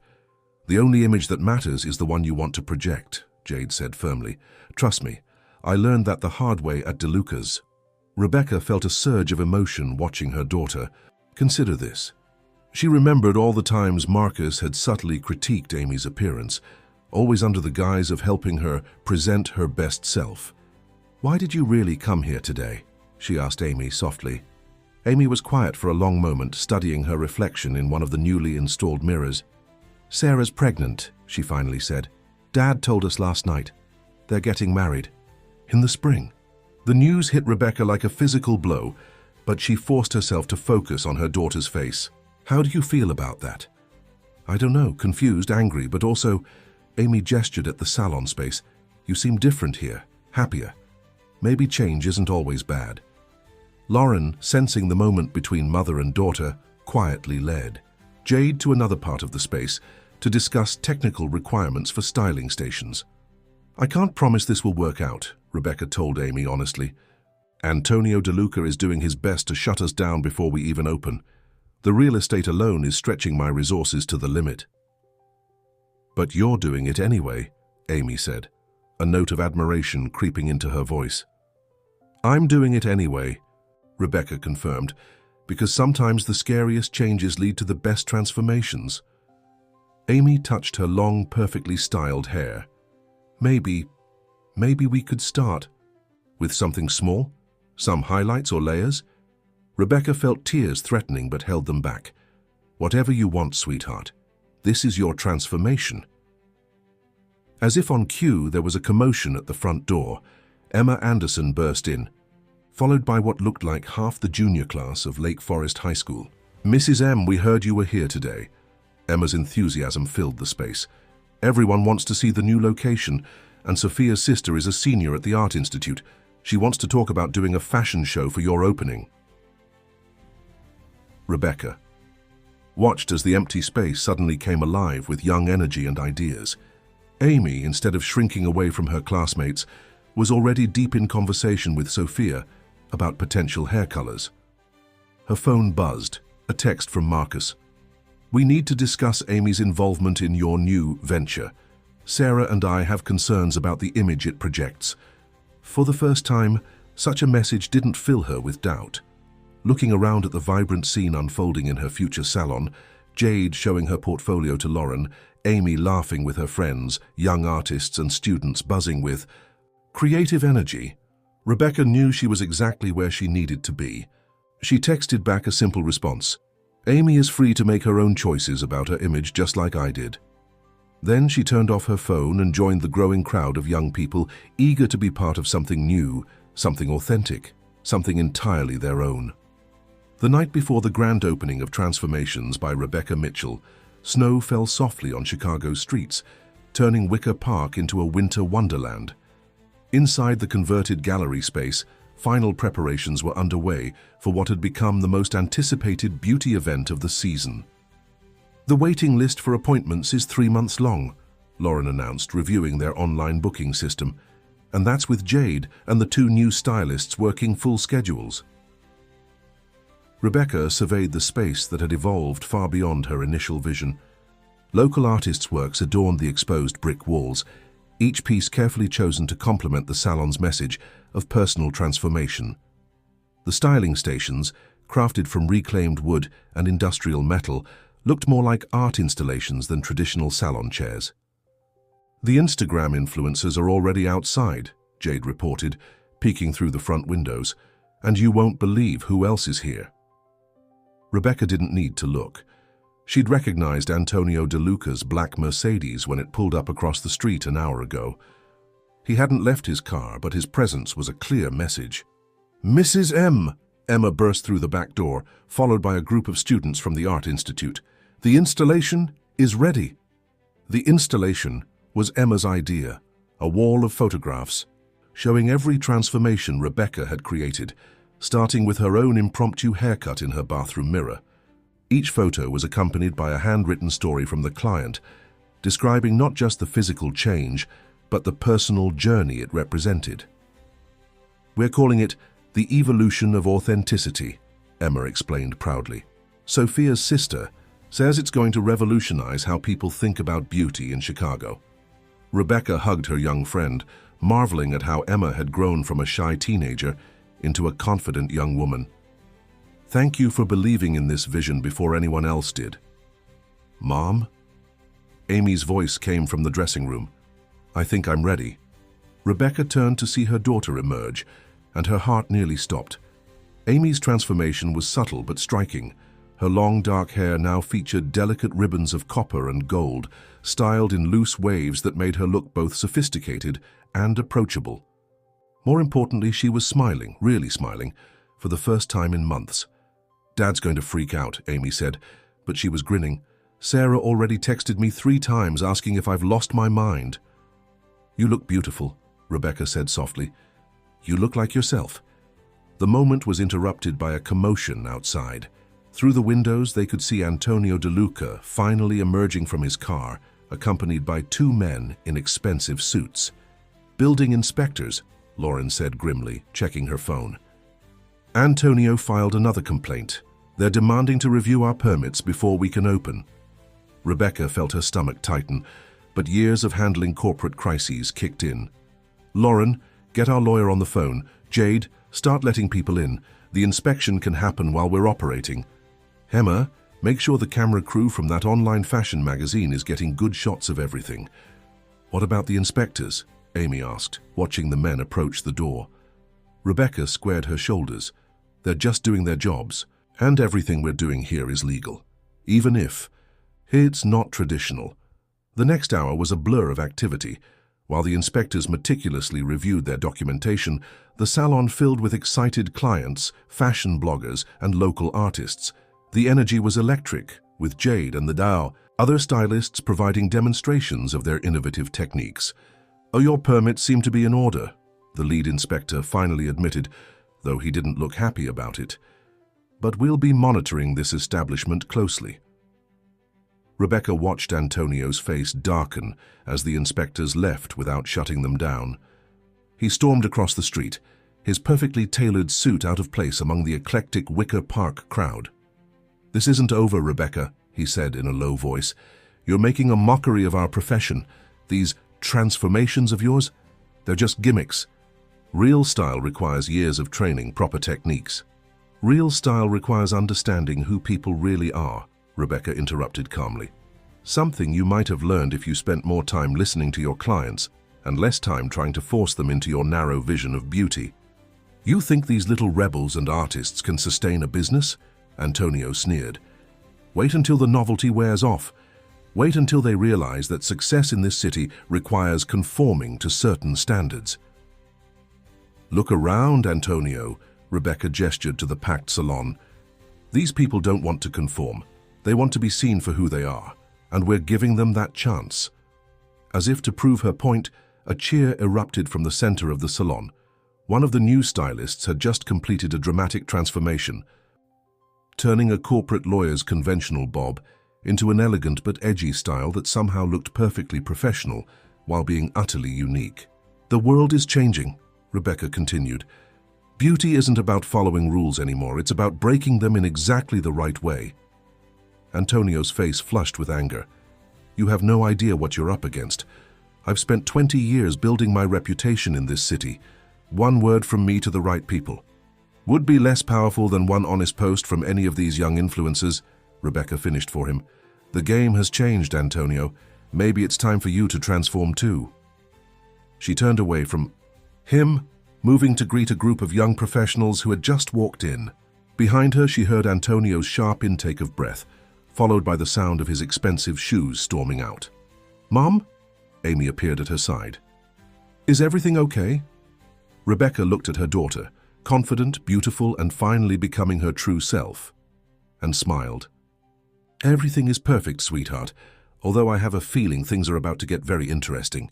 "The only image that matters is the one you want to project," Jade said firmly. "Trust me, I learned that the hard way at DeLuca's." Rebecca felt a surge of emotion watching her daughter. "Consider this. She remembered all the times Marcus had subtly critiqued Amy's appearance, always under the guise of helping her present her best self. "Why did you really come here today?" she asked Amy softly. Amy was quiet for a long moment, studying her reflection in one of the newly installed mirrors. "Sarah's pregnant," she finally said. "Dad told us last night. They're getting married. In the spring." The news hit Rebecca like a physical blow, but she forced herself to focus on her daughter's face. "How do you feel about that?" "I don't know, confused, angry, but also..." Amy gestured at the salon space. "You seem different here, happier. Maybe change isn't always bad." Lauren, sensing the moment between mother and daughter, quietly led Jade to another part of the space to discuss technical requirements for styling stations. "I can't promise this will work out," Rebecca told Amy honestly. "Antonio DeLuca is doing his best to shut us down before we even open. The real estate alone is stretching my resources to the limit." "But you're doing it anyway," Amy said, a note of admiration creeping into her voice. "I'm doing it anyway," Rebecca confirmed, "because sometimes the scariest changes lead to the best transformations." Amy touched her long, perfectly styled hair. Maybe we could start with something small, some highlights or layers." Rebecca felt tears threatening but held them back. "Whatever you want, sweetheart. This is your transformation." As if on cue, there was a commotion at the front door. Emma Anderson burst in, followed by what looked like half the junior class of Lake Forest High School. "Mrs. M, we heard you were here today." Emma's enthusiasm filled the space. "Everyone wants to see the new location, and Sophia's sister is a senior at the Art Institute. She wants to talk about doing a fashion show for your opening." Rebecca watched as the empty space suddenly came alive with young energy and ideas. Amy, instead of shrinking away from her classmates, was already deep in conversation with Sophia about potential hair colors. Her phone buzzed, a text from Marcus. "We need to discuss Amy's involvement in your new venture. Sarah and I have concerns about the image it projects." For the first time, such a message didn't fill her with doubt. Looking around at the vibrant scene unfolding in her future salon, Jade showing her portfolio to Lauren, Amy laughing with her friends, young artists and students buzzing with creative energy, Rebecca knew she was exactly where she needed to be. She texted back a simple response. "Amy is free to make her own choices about her image just like I did." Then she turned off her phone and joined the growing crowd of young people eager to be part of something new, something authentic, something entirely their own. The night before the grand opening of Transformations by Rebecca Mitchell, snow fell softly on Chicago's streets, turning Wicker Park into a winter wonderland. Inside the converted gallery space, final preparations were underway for what had become the most anticipated beauty event of the season. "The waiting list for appointments is 3 months long," Lauren announced, reviewing their online booking system. "And that's with Jade and the 2 new stylists working full schedules." Rebecca surveyed the space that had evolved far beyond her initial vision. Local artists' works adorned the exposed brick walls, each piece carefully chosen to complement the salon's message of personal transformation. The styling stations, crafted from reclaimed wood and industrial metal, looked more like art installations than traditional salon chairs. "The Instagram influencers are already outside," Jade reported, peeking through the front windows, "and you won't believe who else is here." Rebecca didn't need to look. She'd recognized Antonio DeLuca's black Mercedes when it pulled up across the street an hour ago. He hadn't left his car, but his presence was a clear message. "Mrs. M!" Emma burst through the back door, followed by a group of students from the Art Institute. "The installation is ready." The installation was Emma's idea, a wall of photographs showing every transformation Rebecca had created, starting with her own impromptu haircut in her bathroom mirror. Each photo was accompanied by a handwritten story from the client, describing not just the physical change, but the personal journey it represented. "We're calling it the evolution of authenticity," Emma explained proudly. "Sophia's sister says it's going to revolutionize how people think about beauty in Chicago." Rebecca hugged her young friend, marveling at how Emma had grown from a shy teenager into a confident young woman. Thank you for believing in this vision before anyone else did. Mom? Amy's voice came from the dressing room. I think I'm ready. Rebecca turned to see her daughter emerge, and her heart nearly stopped. Amy's transformation was subtle but striking. Her long dark hair now featured delicate ribbons of copper and gold, styled in loose waves that made her look both sophisticated and approachable. More importantly, she was smiling, really smiling, for the first time in months. Dad's going to freak out, Amy said, but she was grinning. Sarah already texted me 3 times asking if I've lost my mind. You look beautiful, Rebecca said softly. You look like yourself. The moment was interrupted by a commotion outside. Through the windows, they could see Antonio De Luca finally emerging from his car, accompanied by 2 men in expensive suits. Building inspectors, Lauren said grimly, checking her phone. Antonio filed another complaint. They're demanding to review our permits before we can open. Rebecca felt her stomach tighten, but years of handling corporate crises kicked in. Lauren, get our lawyer on the phone. Jade, start letting people in. The inspection can happen while we're operating. Emma, make sure the camera crew from that online fashion magazine is getting good shots of everything. What about the inspectors? Amy asked, watching the men approach the door. Rebecca squared her shoulders. They're just doing their jobs, and everything we're doing here is legal. Even if it's not traditional. The next hour was a blur of activity. While the inspectors meticulously reviewed their documentation, the salon filled with excited clients, fashion bloggers, and local artists. The energy was electric, with Jade and the Dow, other stylists providing demonstrations of their innovative techniques. Oh, your permits seem to be in order, the lead inspector finally admitted, though he didn't look happy about it. But we'll be monitoring this establishment closely. Rebecca watched Antonio's face darken as the inspectors left without shutting them down. He stormed across the street, his perfectly tailored suit out of place among the eclectic Wicker Park crowd. This isn't over, Rebecca, he said in a low voice. You're making a mockery of our profession. These transformations of yours, they're just gimmicks. Real style requires years of training, proper techniques. Real style requires understanding who people really are, Rebecca interrupted calmly. Something you might have learned if you spent more time listening to your clients and less time trying to force them into your narrow vision of beauty. You think these little rebels and artists can sustain a business? Antonio sneered. Wait until the novelty wears off. Wait until they realize that success in this city requires conforming to certain standards. Look around, Antonio, Rebecca gestured to the packed salon. These people don't want to conform. They want to be seen for who they are, and we're giving them that chance. As if to prove her point, a cheer erupted from the center of the salon. One of the new stylists had just completed a dramatic transformation, turning a corporate lawyer's conventional bob into an elegant but edgy style that somehow looked perfectly professional while being utterly unique. The world is changing, Rebecca continued. Beauty isn't about following rules anymore, it's about breaking them in exactly the right way. Antonio's face flushed with anger. You have no idea what you're up against. I've spent 20 years building my reputation in this city. One word from me to the right people. Would be less powerful than one honest post from any of these young influencers, Rebecca finished for him. The game has changed, Antonio. Maybe it's time for you to transform too. She turned away from him, moving to greet a group of young professionals who had just walked in. Behind her, she heard Antonio's sharp intake of breath, followed by the sound of his expensive shoes storming out. Mom? Amy appeared at her side. Is everything okay? Rebecca looked at her daughter, confident, beautiful, and finally becoming her true self, and smiled. Everything is perfect, sweetheart, although I have a feeling things are about to get very interesting.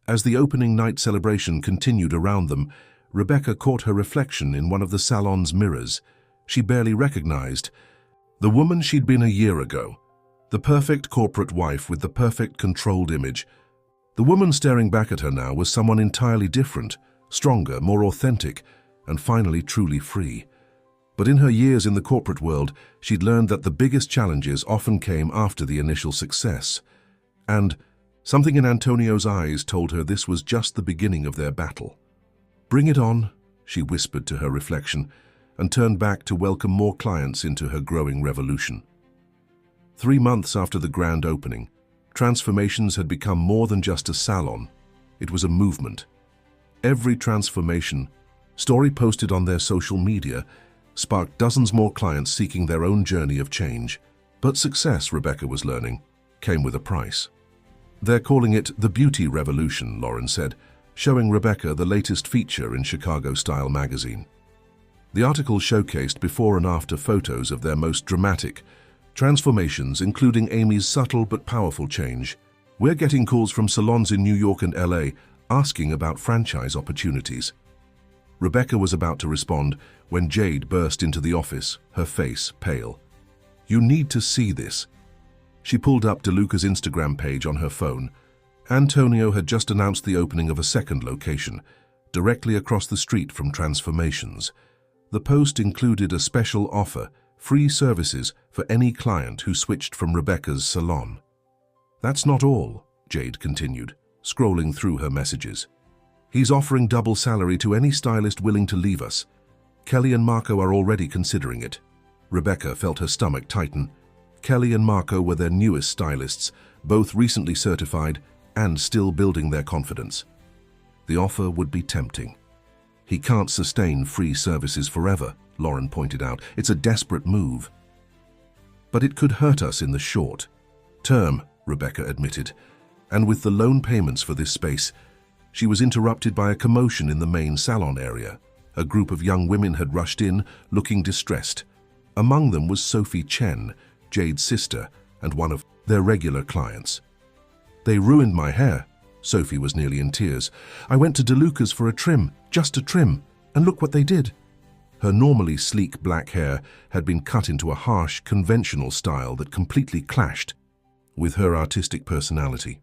As the opening night celebration continued around them, Rebecca caught her reflection in one of the salon's mirrors. She barely recognized the woman she'd been a year ago, the perfect corporate wife with the perfect controlled image. The woman staring back at her now was someone entirely different, stronger, more authentic, and finally truly free. But in her years in the corporate world, she'd learned that the biggest challenges often came after the initial success. And something in Antonio's eyes told her this was just the beginning of their battle. Bring it on, she whispered to her reflection, and turned back to welcome more clients into her growing revolution. 3 months after the grand opening, Transformations had become more than just a salon. It was a movement. Every transformation story posted on their social media sparked dozens more clients seeking their own journey of change. But success, Rebecca was learning, came with a price. They're calling it the beauty revolution, Lauren said, showing Rebecca the latest feature in Chicago Style magazine. The article showcased before and after photos of their most dramatic transformations, including Amy's subtle but powerful change. We're getting calls from salons in New York and LA asking about franchise opportunities. Rebecca was about to respond when Jade burst into the office, her face pale. You need to see this. She pulled up DeLuca's Instagram page on her phone. Antonio had just announced the opening of a second location, directly across the street from Transformations. The post included a special offer, free services for any client who switched from Rebecca's salon. That's not all, Jade continued, scrolling through her messages. He's offering double salary to any stylist willing to leave us. Kelly and Marco are already considering it. Rebecca felt her stomach tighten. Kelly and Marco were their newest stylists, both recently certified and still building their confidence. The offer would be tempting. He can't sustain free services forever, Lauren pointed out. It's a desperate move. But it could hurt us in the short term, Rebecca admitted. And with the loan payments for this space, she was interrupted by a commotion in the main salon area. A group of young women had rushed in, looking distressed. Among them was Sophie Chen, Jade's sister, and one of their regular clients. They ruined my hair. Sophie was nearly in tears. I went to DeLuca's for a trim, just a trim, and look what they did. Her normally sleek black hair had been cut into a harsh, conventional style that completely clashed with her artistic personality.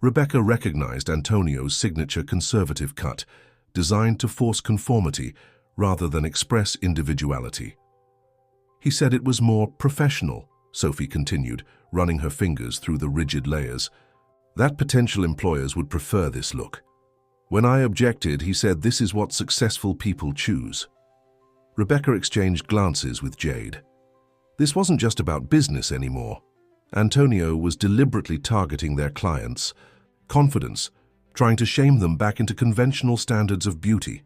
Rebecca recognized Antonio's signature conservative cut, designed to force conformity rather than express individuality. He said it was more professional, Sophie continued, running her fingers through the rigid layers. That potential employers would prefer this look. When I objected, he said this is what successful people choose. Rebecca exchanged glances with Jade. This wasn't just about business anymore. Antonio was deliberately targeting their clients' confidence, trying to shame them back into conventional standards of beauty.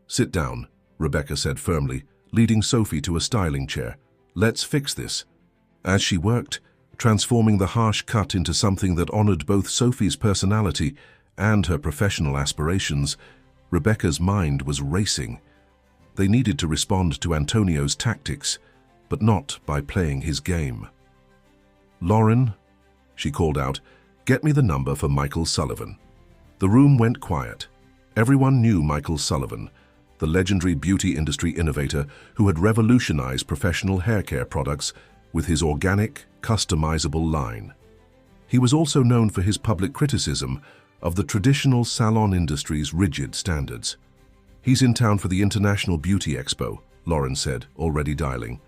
Sit down, Rebecca said firmly, leading Sophie to a styling chair. Let's fix this. As she worked, transforming the harsh cut into something that honored both Sophie's personality and her professional aspirations, Rebecca's mind was racing. They needed to respond to Antonio's tactics, but not by playing his game. Lauren, she called out, get me the number for Michael Sullivan. The room went quiet. Everyone knew Michael Sullivan, the legendary beauty industry innovator who had revolutionized professional hair care products with his organic, customizable line. He was also known for his public criticism of the traditional salon industry's rigid standards. He's in town for the International Beauty Expo, Lauren said, already dialing.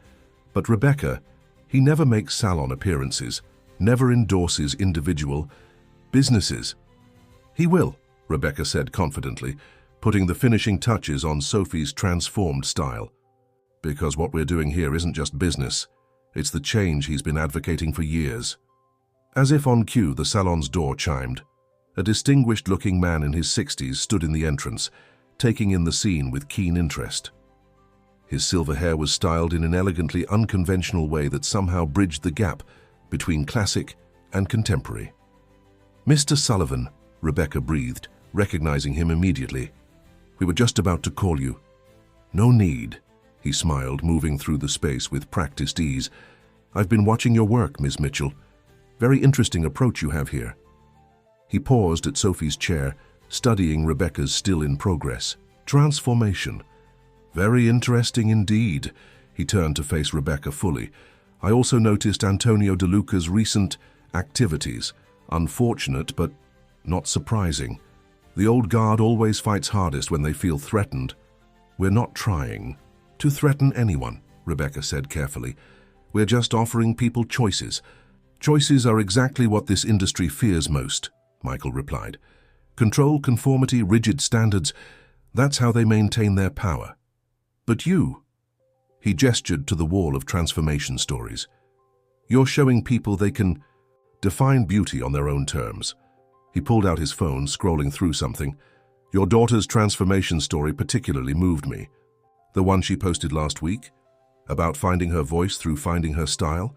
But Rebecca, he never makes salon appearances, never endorses individual businesses. He will, Rebecca said confidently, putting the finishing touches on Sophie's transformed style. Because what we're doing here isn't just business, it's the change he's been advocating for years. As if on cue, the salon's door chimed. A distinguished-looking man in his 60s stood in the entrance, taking in the scene with keen interest. His silver hair was styled in an elegantly unconventional way that somehow bridged the gap between classic and contemporary. Mr. Sullivan, Rebecca breathed, recognizing him immediately. We were just about to call you. No need, he smiled, moving through the space with practiced ease. I've been watching your work, Ms. Mitchell. Very interesting approach you have here. He paused at Sophie's chair, studying Rebecca's still-in-progress transformation. Very interesting indeed. He turned to face Rebecca fully. I also noticed Antonio DeLuca's recent activities. Unfortunate, but not surprising. The old guard always fights hardest when they feel threatened. We're not trying to threaten anyone, Rebecca said carefully. We're just offering people choices. Choices are exactly what this industry fears most, Michael replied. Control, conformity, rigid standards, that's how they maintain their power. But you, He gestured to the wall of transformation stories. "You're showing people they can define beauty on their own terms." He pulled out his phone, scrolling through something. "Your daughter's transformation story particularly moved me. The one she posted last week, about finding her voice through finding her style.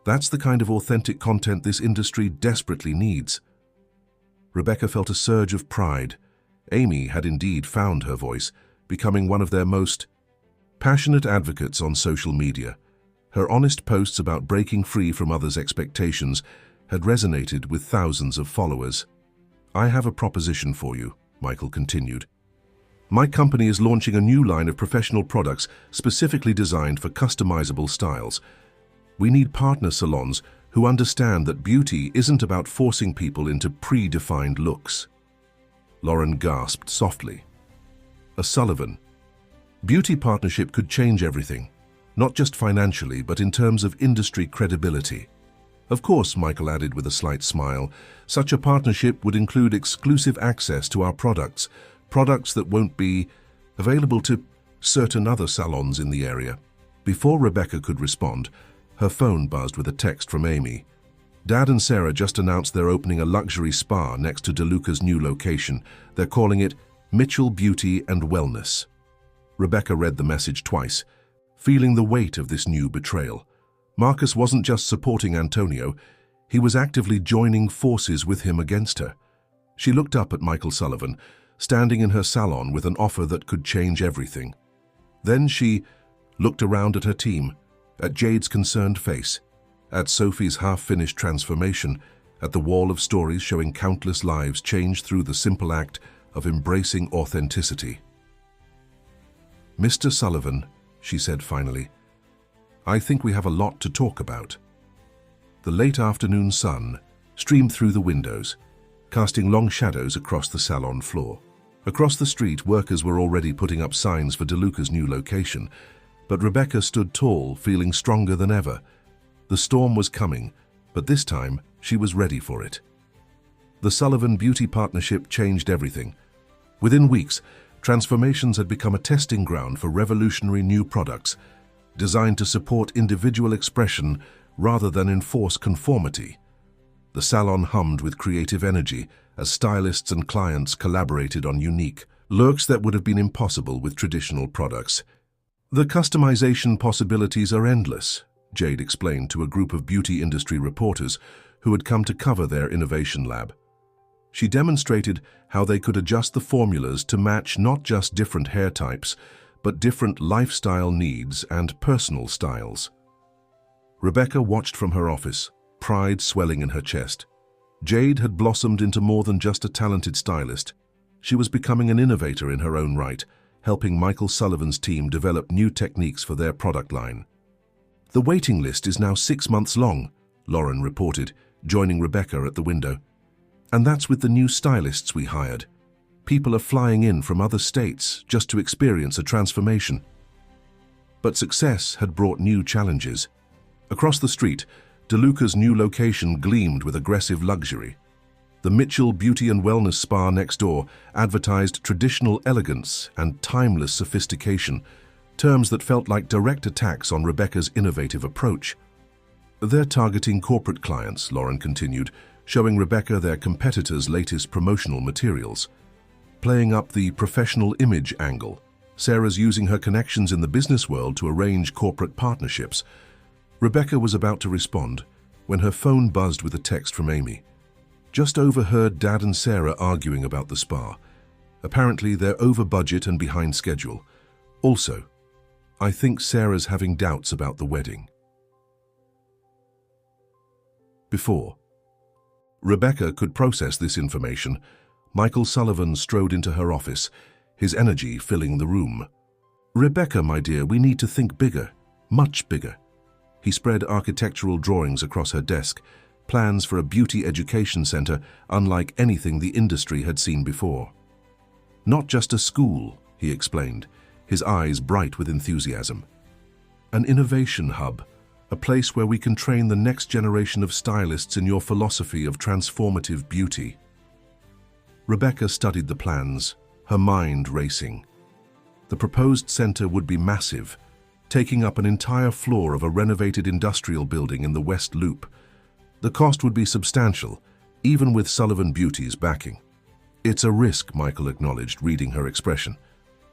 That's the kind of authentic content this industry desperately needs." Rebecca felt a surge of pride. Amy had indeed found her voice, becoming one of their most passionate advocates on social media. Her honest posts about breaking free from others' expectations had resonated with thousands of followers. "I have a proposition for you," Michael continued. "My company is launching a new line of professional products specifically designed for customizable styles. We need partner salons who understand that beauty isn't about forcing people into predefined looks." Lauren gasped softly. "A Sullivan beauty partnership could change everything, not just financially, but in terms of industry credibility." "Of course," Michael added with a slight smile, "such a partnership would include exclusive access to our products that won't be available to certain other salons in the area." Before Rebecca could respond, her phone buzzed with a text from Amy. "Dad and Sarah just announced they're opening a luxury spa next to DeLuca's new location. They're calling it Mitchell Beauty and Wellness." Rebecca read the message twice, feeling the weight of this new betrayal. Marcus wasn't just supporting Antonio, he was actively joining forces with him against her. She looked up at Michael Sullivan, standing in her salon with an offer that could change everything. Then she looked around at her team, at Jade's concerned face, at Sophie's half-finished transformation, at the wall of stories showing countless lives changed through the simple act of embracing authenticity. "Mr. Sullivan," she said finally, "I think we have a lot to talk about." The late afternoon sun streamed through the windows, casting long shadows across the salon floor. Across the street, workers were already putting up signs for DeLuca's new location, but Rebecca stood tall, feeling stronger than ever. The storm was coming, but this time she was ready for it. The Sullivan Beauty Partnership changed everything. Within weeks, transformations had become a testing ground for revolutionary new products, designed to support individual expression rather than enforce conformity. The salon hummed with creative energy as stylists and clients collaborated on unique looks that would have been impossible with traditional products. "The customization possibilities are endless," Jade explained to a group of beauty industry reporters who had come to cover their innovation lab. She demonstrated how they could adjust the formulas to match not just different hair types, but different lifestyle needs and personal styles. Rebecca watched from her office, pride swelling in her chest. Jade had blossomed into more than just a talented stylist. She was becoming an innovator in her own right, helping Michael Sullivan's team develop new techniques for their product line. "The waiting list is now 6 months long," Lauren reported, joining Rebecca at the window. "And that's with the new stylists we hired. People are flying in from other states just to experience a transformation." But success had brought new challenges. Across the street, DeLuca's new location gleamed with aggressive luxury. The Mitchell Beauty and Wellness Spa next door advertised traditional elegance and timeless sophistication, terms that felt like direct attacks on Rebecca's innovative approach. "They're targeting corporate clients," Lauren continued, showing Rebecca their competitors' latest promotional materials. Playing up the professional image angle, Sarah's using her connections in the business world to arrange corporate partnerships. Rebecca was about to respond when her phone buzzed with a text from Amy. "Just overheard Dad and Sarah arguing about the spa. Apparently they're over budget and behind schedule. Also, I think Sarah's having doubts about the wedding." Before Rebecca could process this information, Michael Sullivan strode into her office, his energy filling the room. "Rebecca, my dear, we need to think bigger, much bigger." He spread architectural drawings across her desk, plans for a beauty education center unlike anything the industry had seen before. "Not just a school," he explained, his eyes bright with enthusiasm. "An innovation hub, a place where we can train the next generation of stylists in your philosophy of transformative beauty." Rebecca studied the plans, her mind racing. The proposed center would be massive, taking up an entire floor of a renovated industrial building in the West Loop. The cost would be substantial, even with Sullivan Beauty's backing. It's a risk, Michael acknowledged, reading her expression.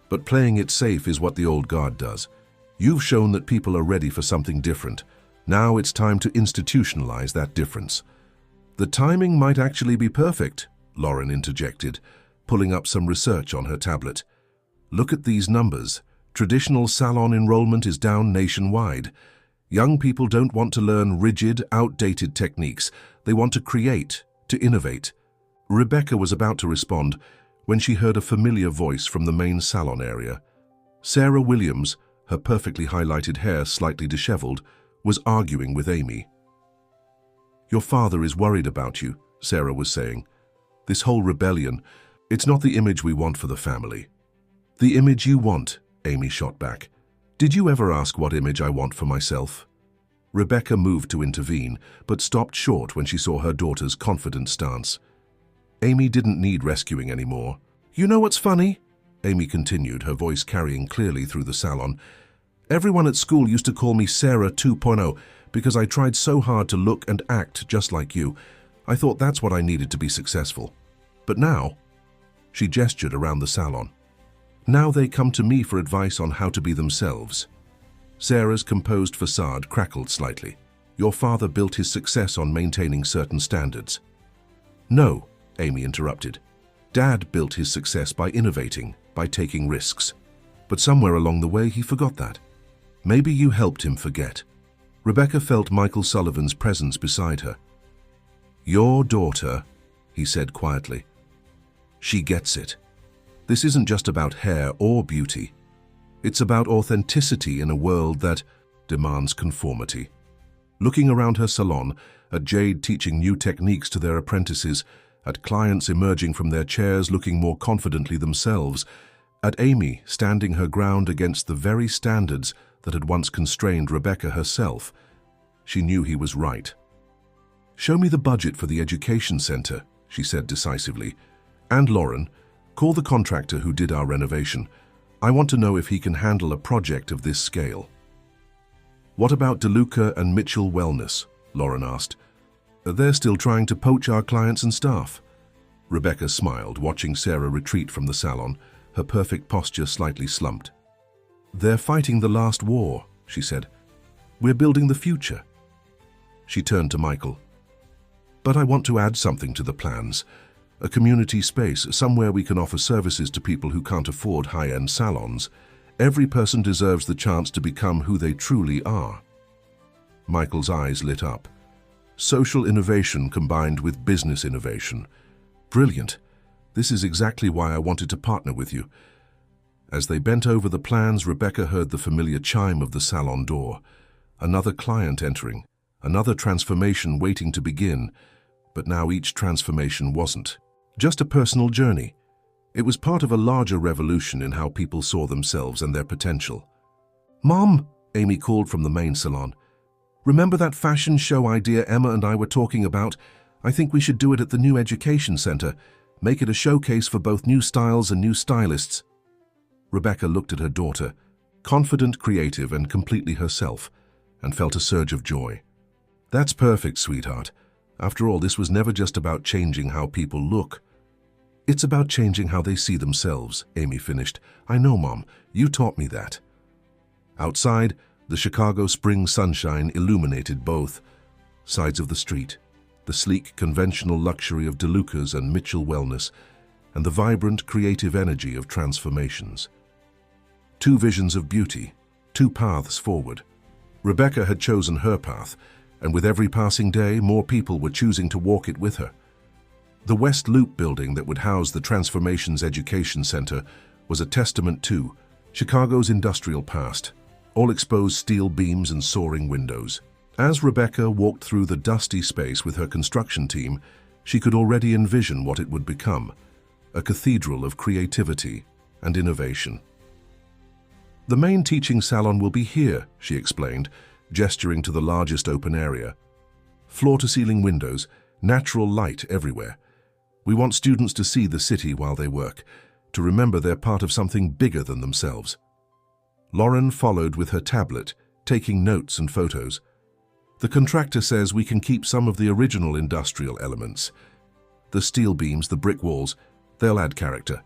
But playing it safe is what the old guard does. You've shown that people are ready for something different. Now it's time to institutionalize that difference. The timing might actually be perfect, Lauren interjected, pulling up some research on her tablet. Look at these numbers. Traditional salon enrollment is down nationwide. Young people don't want to learn rigid, outdated techniques. They want to create, to innovate. Rebecca was about to respond when she heard a familiar voice from the main salon area. Sarah Williams, her perfectly highlighted hair slightly disheveled, was arguing with Amy. "Your father is worried about you," Sarah was saying. "This whole rebellion, it's not the image we want for the family." "The image you want," Amy shot back. "Did you ever ask what image I want for myself?" Rebecca moved to intervene, but stopped short when she saw her daughter's confident stance. Amy didn't need rescuing anymore. "You know what's funny?" Amy continued, her voice carrying clearly through the salon. "Everyone at school used to call me Sarah 2.0 because I tried so hard to look and act just like you. I thought that's what I needed to be successful. But now," she gestured around the salon, "now they come to me for advice on how to be themselves." Sarah's composed facade crackled slightly. "Your father built his success on maintaining certain standards." "No," Amy interrupted. "Dad built his success by innovating, by taking risks. But somewhere along the way he forgot that. Maybe you helped him forget." Rebecca felt Michael Sullivan's presence beside her. "Your daughter," he said quietly. "She gets it. This isn't just about hair or beauty. It's about authenticity in a world that demands conformity." Looking around her salon, at Jade teaching new techniques to their apprentices, at clients emerging from their chairs looking more confidently themselves, at Amy standing her ground against the very standards that had once constrained Rebecca herself, she knew he was right. "Show me the budget for the education center," she said decisively. "And Lauren, call the contractor who did our renovation. I want to know if he can handle a project of this scale." "What about DeLuca and Mitchell Wellness?" Lauren asked. "They're still trying to poach our clients and staff." Rebecca smiled, watching Sarah retreat from the salon, her perfect posture slightly slumped. "They're fighting the last war," she said. "We're building the future." She turned to Michael. "But I want to add something to the plans. A community space, somewhere we can offer services to people who can't afford high-end salons. Every person deserves the chance to become who they truly are." Michael's eyes lit up. "Social innovation combined with business innovation. Brilliant. This is exactly why I wanted to partner with you." As they bent over the plans, Rebecca heard the familiar chime of the salon door. Another client entering, another transformation waiting to begin. But now each transformation wasn't just a personal journey. It was part of a larger revolution in how people saw themselves and their potential. "Mom," Amy called from the main salon. "Remember that fashion show idea Emma and I were talking about? I think we should do it at the new education center. Make it a showcase for both new styles and new stylists." Rebecca looked at her daughter, confident, creative, and completely herself, and felt a surge of joy. "That's perfect, sweetheart. After all, this was never just about changing how people look. It's about changing how they see themselves," Amy finished. "I know, Mom. You taught me that." Outside, the Chicago spring sunshine illuminated both sides of the street, the sleek, conventional luxury of DeLuca's and Mitchell Wellness, and the vibrant, creative energy of transformations. Two visions of beauty, two paths forward. Rebecca had chosen her path, and with every passing day, more people were choosing to walk it with her. The West Loop building that would house the Transformations Education Center was a testament to Chicago's industrial past, all exposed steel beams and soaring windows. As Rebecca walked through the dusty space with her construction team, she could already envision what it would become, a cathedral of creativity and innovation. "The main teaching salon will be here," she explained, gesturing to the largest open area. "Floor-to-ceiling windows, natural light everywhere. We want students to see the city while they work, to remember they're part of something bigger than themselves." Lauren followed with her tablet, taking notes and photos. The contractor says we can keep some of the original industrial elements. The steel beams, the brick walls, they'll add character.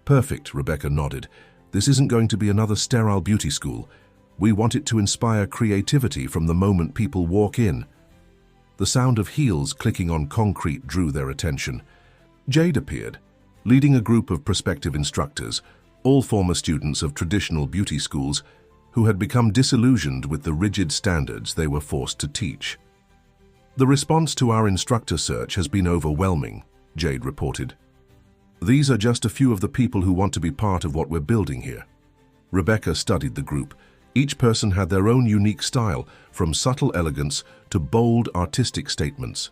Perfect, Rebecca nodded. This isn't going to be another sterile beauty school. We want it to inspire creativity from the moment people walk in. The sound of heels clicking on concrete drew their attention. Jade appeared, leading a group of prospective instructors, all former students of traditional beauty schools, who had become disillusioned with the rigid standards they were forced to teach. The response to our instructor search has been overwhelming, Jade reported. These are just a few of the people who want to be part of what we're building here. Rebecca studied the group. Each person had their own unique style, from subtle elegance to bold artistic statements.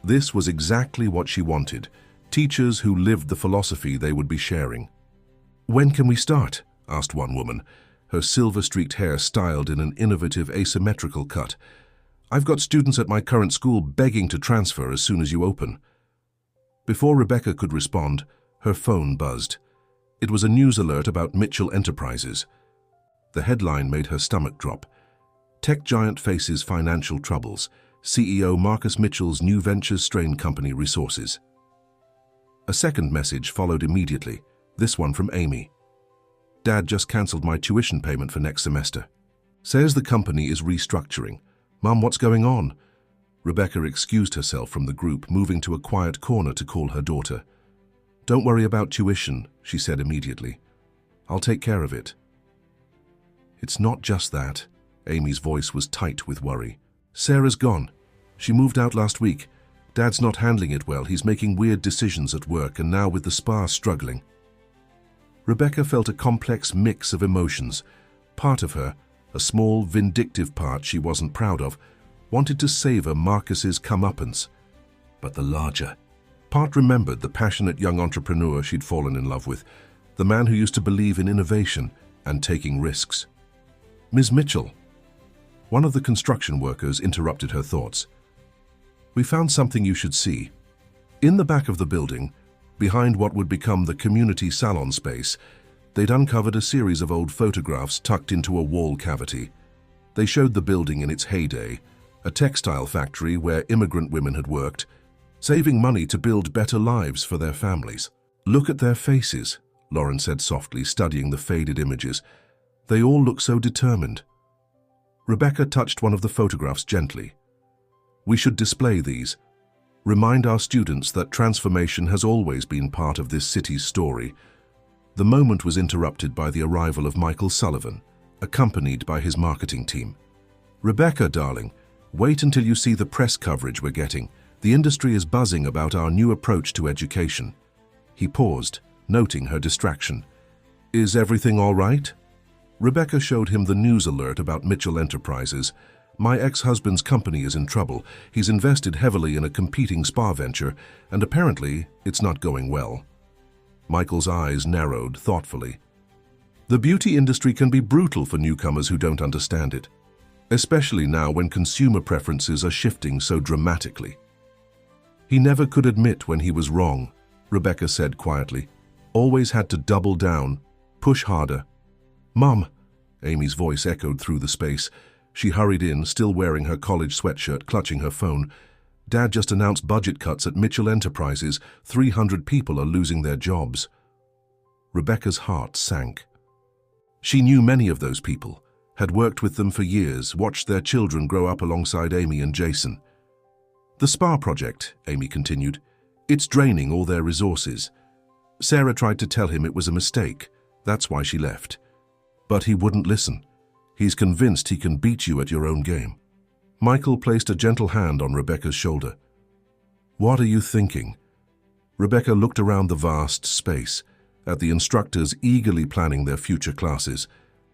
This was exactly what she wanted, teachers who lived the philosophy they would be sharing. "When can we start?" asked one woman, her silver-streaked hair styled in an innovative asymmetrical cut. "I've got students at my current school begging to transfer as soon as you open." Before Rebecca could respond, her phone buzzed. It was a news alert about Mitchell Enterprises. The headline made her stomach drop. Tech giant faces financial troubles. CEO Marcus Mitchell's new ventures strain company resources. A second message followed immediately, this one from Amy. "Dad just cancelled my tuition payment for next semester. Says the company is restructuring. Mum, what's going on?" Rebecca excused herself from the group, moving to a quiet corner to call her daughter. "Don't worry about tuition," she said immediately. "I'll take care of it." "It's not just that." Amy's voice was tight with worry. "Sarah's gone. She moved out last week. Dad's not handling it well. He's making weird decisions at work, and now with the spa struggling." Rebecca felt a complex mix of emotions. Part of her, a small, vindictive part she wasn't proud of, wanted to savor Marcus's comeuppance. But the larger part remembered the passionate young entrepreneur she'd fallen in love with, the man who used to believe in innovation and taking risks. "Ms. Mitchell." One of the construction workers interrupted her thoughts. "We found something you should see. In the back of the building, behind what would become the community salon space, they'd uncovered a series of old photographs tucked into a wall cavity. They showed the building in its heyday, a textile factory where immigrant women had worked, saving money to build better lives for their families. Look at their faces," Lauren said softly, studying the faded images. "They all look so determined." Rebecca touched one of the photographs gently. "We should display these. Remind our students that transformation has always been part of this city's story." The moment was interrupted by the arrival of Michael Sullivan, accompanied by his marketing team. "Rebecca, darling, wait until you see the press coverage we're getting. The industry is buzzing about our new approach to education." He paused, noting her distraction. "Is everything all right?" Rebecca showed him the news alert about Mitchell Enterprises. "My ex-husband's company is in trouble. He's invested heavily in a competing spa venture, and apparently it's not going well." Michael's eyes narrowed thoughtfully. "The beauty industry can be brutal for newcomers who don't understand it, especially now when consumer preferences are shifting so dramatically." "He never could admit when he was wrong," Rebecca said quietly. "Always had to double down, push harder." "Mum," Amy's voice echoed through the space. She hurried in, still wearing her college sweatshirt, clutching her phone. "Dad just announced budget cuts at Mitchell Enterprises. 300 people are losing their jobs." Rebecca's heart sank. She knew many of those people, had worked with them for years, watched their children grow up alongside Amy and Jason. "The spa project," Amy continued, "it's draining all their resources. Sarah tried to tell him it was a mistake. That's why she left. But he wouldn't listen. He's convinced he can beat you at your own game." Michael placed a gentle hand on Rebecca's shoulder. "What are you thinking?" Rebecca looked around the vast space, at the instructors eagerly planning their future classes,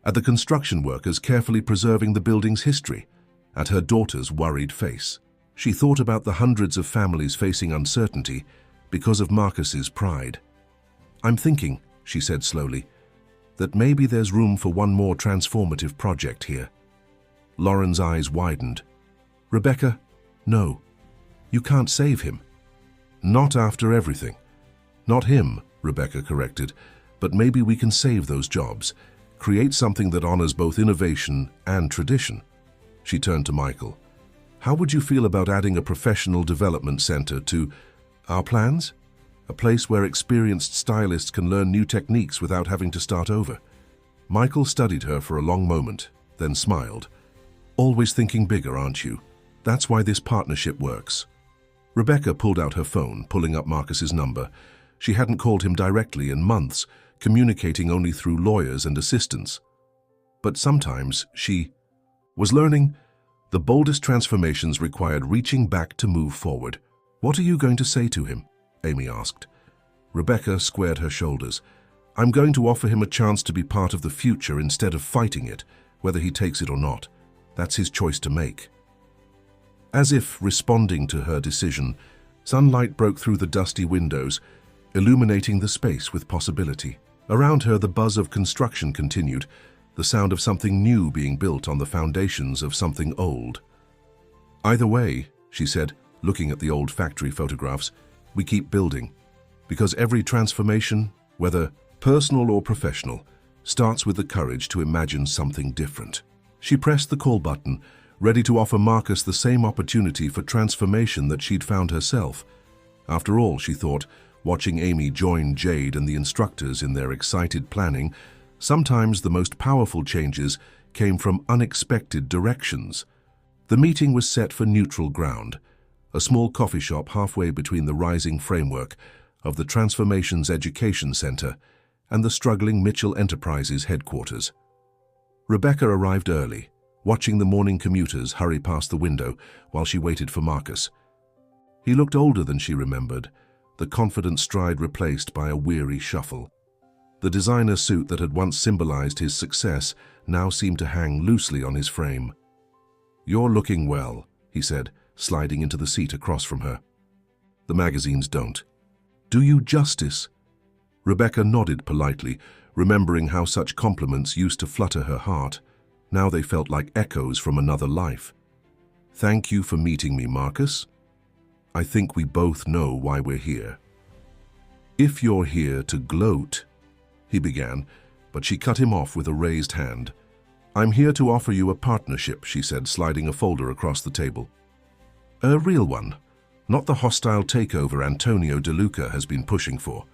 at the construction workers carefully preserving the building's history, at her daughter's worried face. She thought about the hundreds of families facing uncertainty because of Marcus's pride. "I'm thinking," she said slowly, "that maybe there's room for one more transformative project here." Lauren's eyes widened. "Rebecca, no. You can't save him." "Not after everything." "Not him," Rebecca corrected, "but maybe we can save those jobs, Create something that honors both innovation and tradition. She turned to Michael. How would you feel about adding a professional development center to our plans? A place where experienced stylists can learn new techniques without having to start over. Michael studied her for a long moment, then smiled. Always thinking bigger, aren't you? That's why this partnership works. Rebecca pulled out her phone, pulling up Marcus's number. She hadn't called him directly in months, communicating only through lawyers and assistants. But sometimes she was learning. The boldest transformations required reaching back to move forward. What are you going to say to him? Amy asked. Rebecca squared her shoulders. I'm going to offer him a chance to be part of the future instead of fighting it, whether he takes it or not. That's his choice to make. As if responding to her decision, sunlight broke through the dusty windows, illuminating the space with possibility. Around her, the buzz of construction continued, the sound of something new being built on the foundations of something old. Either way, she said, looking at the old factory photographs, we keep building. Because every transformation, whether personal or professional, starts with the courage to imagine something different. She pressed the call button, ready to offer Marcus the same opportunity for transformation that she'd found herself. After all, she thought, watching Amy join Jade and the instructors in their excited planning, sometimes the most powerful changes came from unexpected directions. The meeting was set for neutral ground, a small coffee shop halfway between the rising framework of the Transformations Education Center and the struggling Mitchell Enterprises headquarters. Rebecca arrived early, watching the morning commuters hurry past the window while she waited for Marcus. He looked older than she remembered, the confident stride replaced by a weary shuffle. The designer suit that had once symbolized his success now seemed to hang loosely on his frame. You're looking well, he said, sliding into the seat across from her. The magazines don't. Do you justice? Rebecca nodded politely, remembering how such compliments used to flutter her heart. Now they felt like echoes from another life. Thank you for meeting me, Marcus. I think we both know why we're here. If you're here to gloat, he began, but she cut him off with a raised hand. I'm here to offer you a partnership, she said, sliding a folder across the table. A real one, not the hostile takeover Antonio De Luca has been pushing for.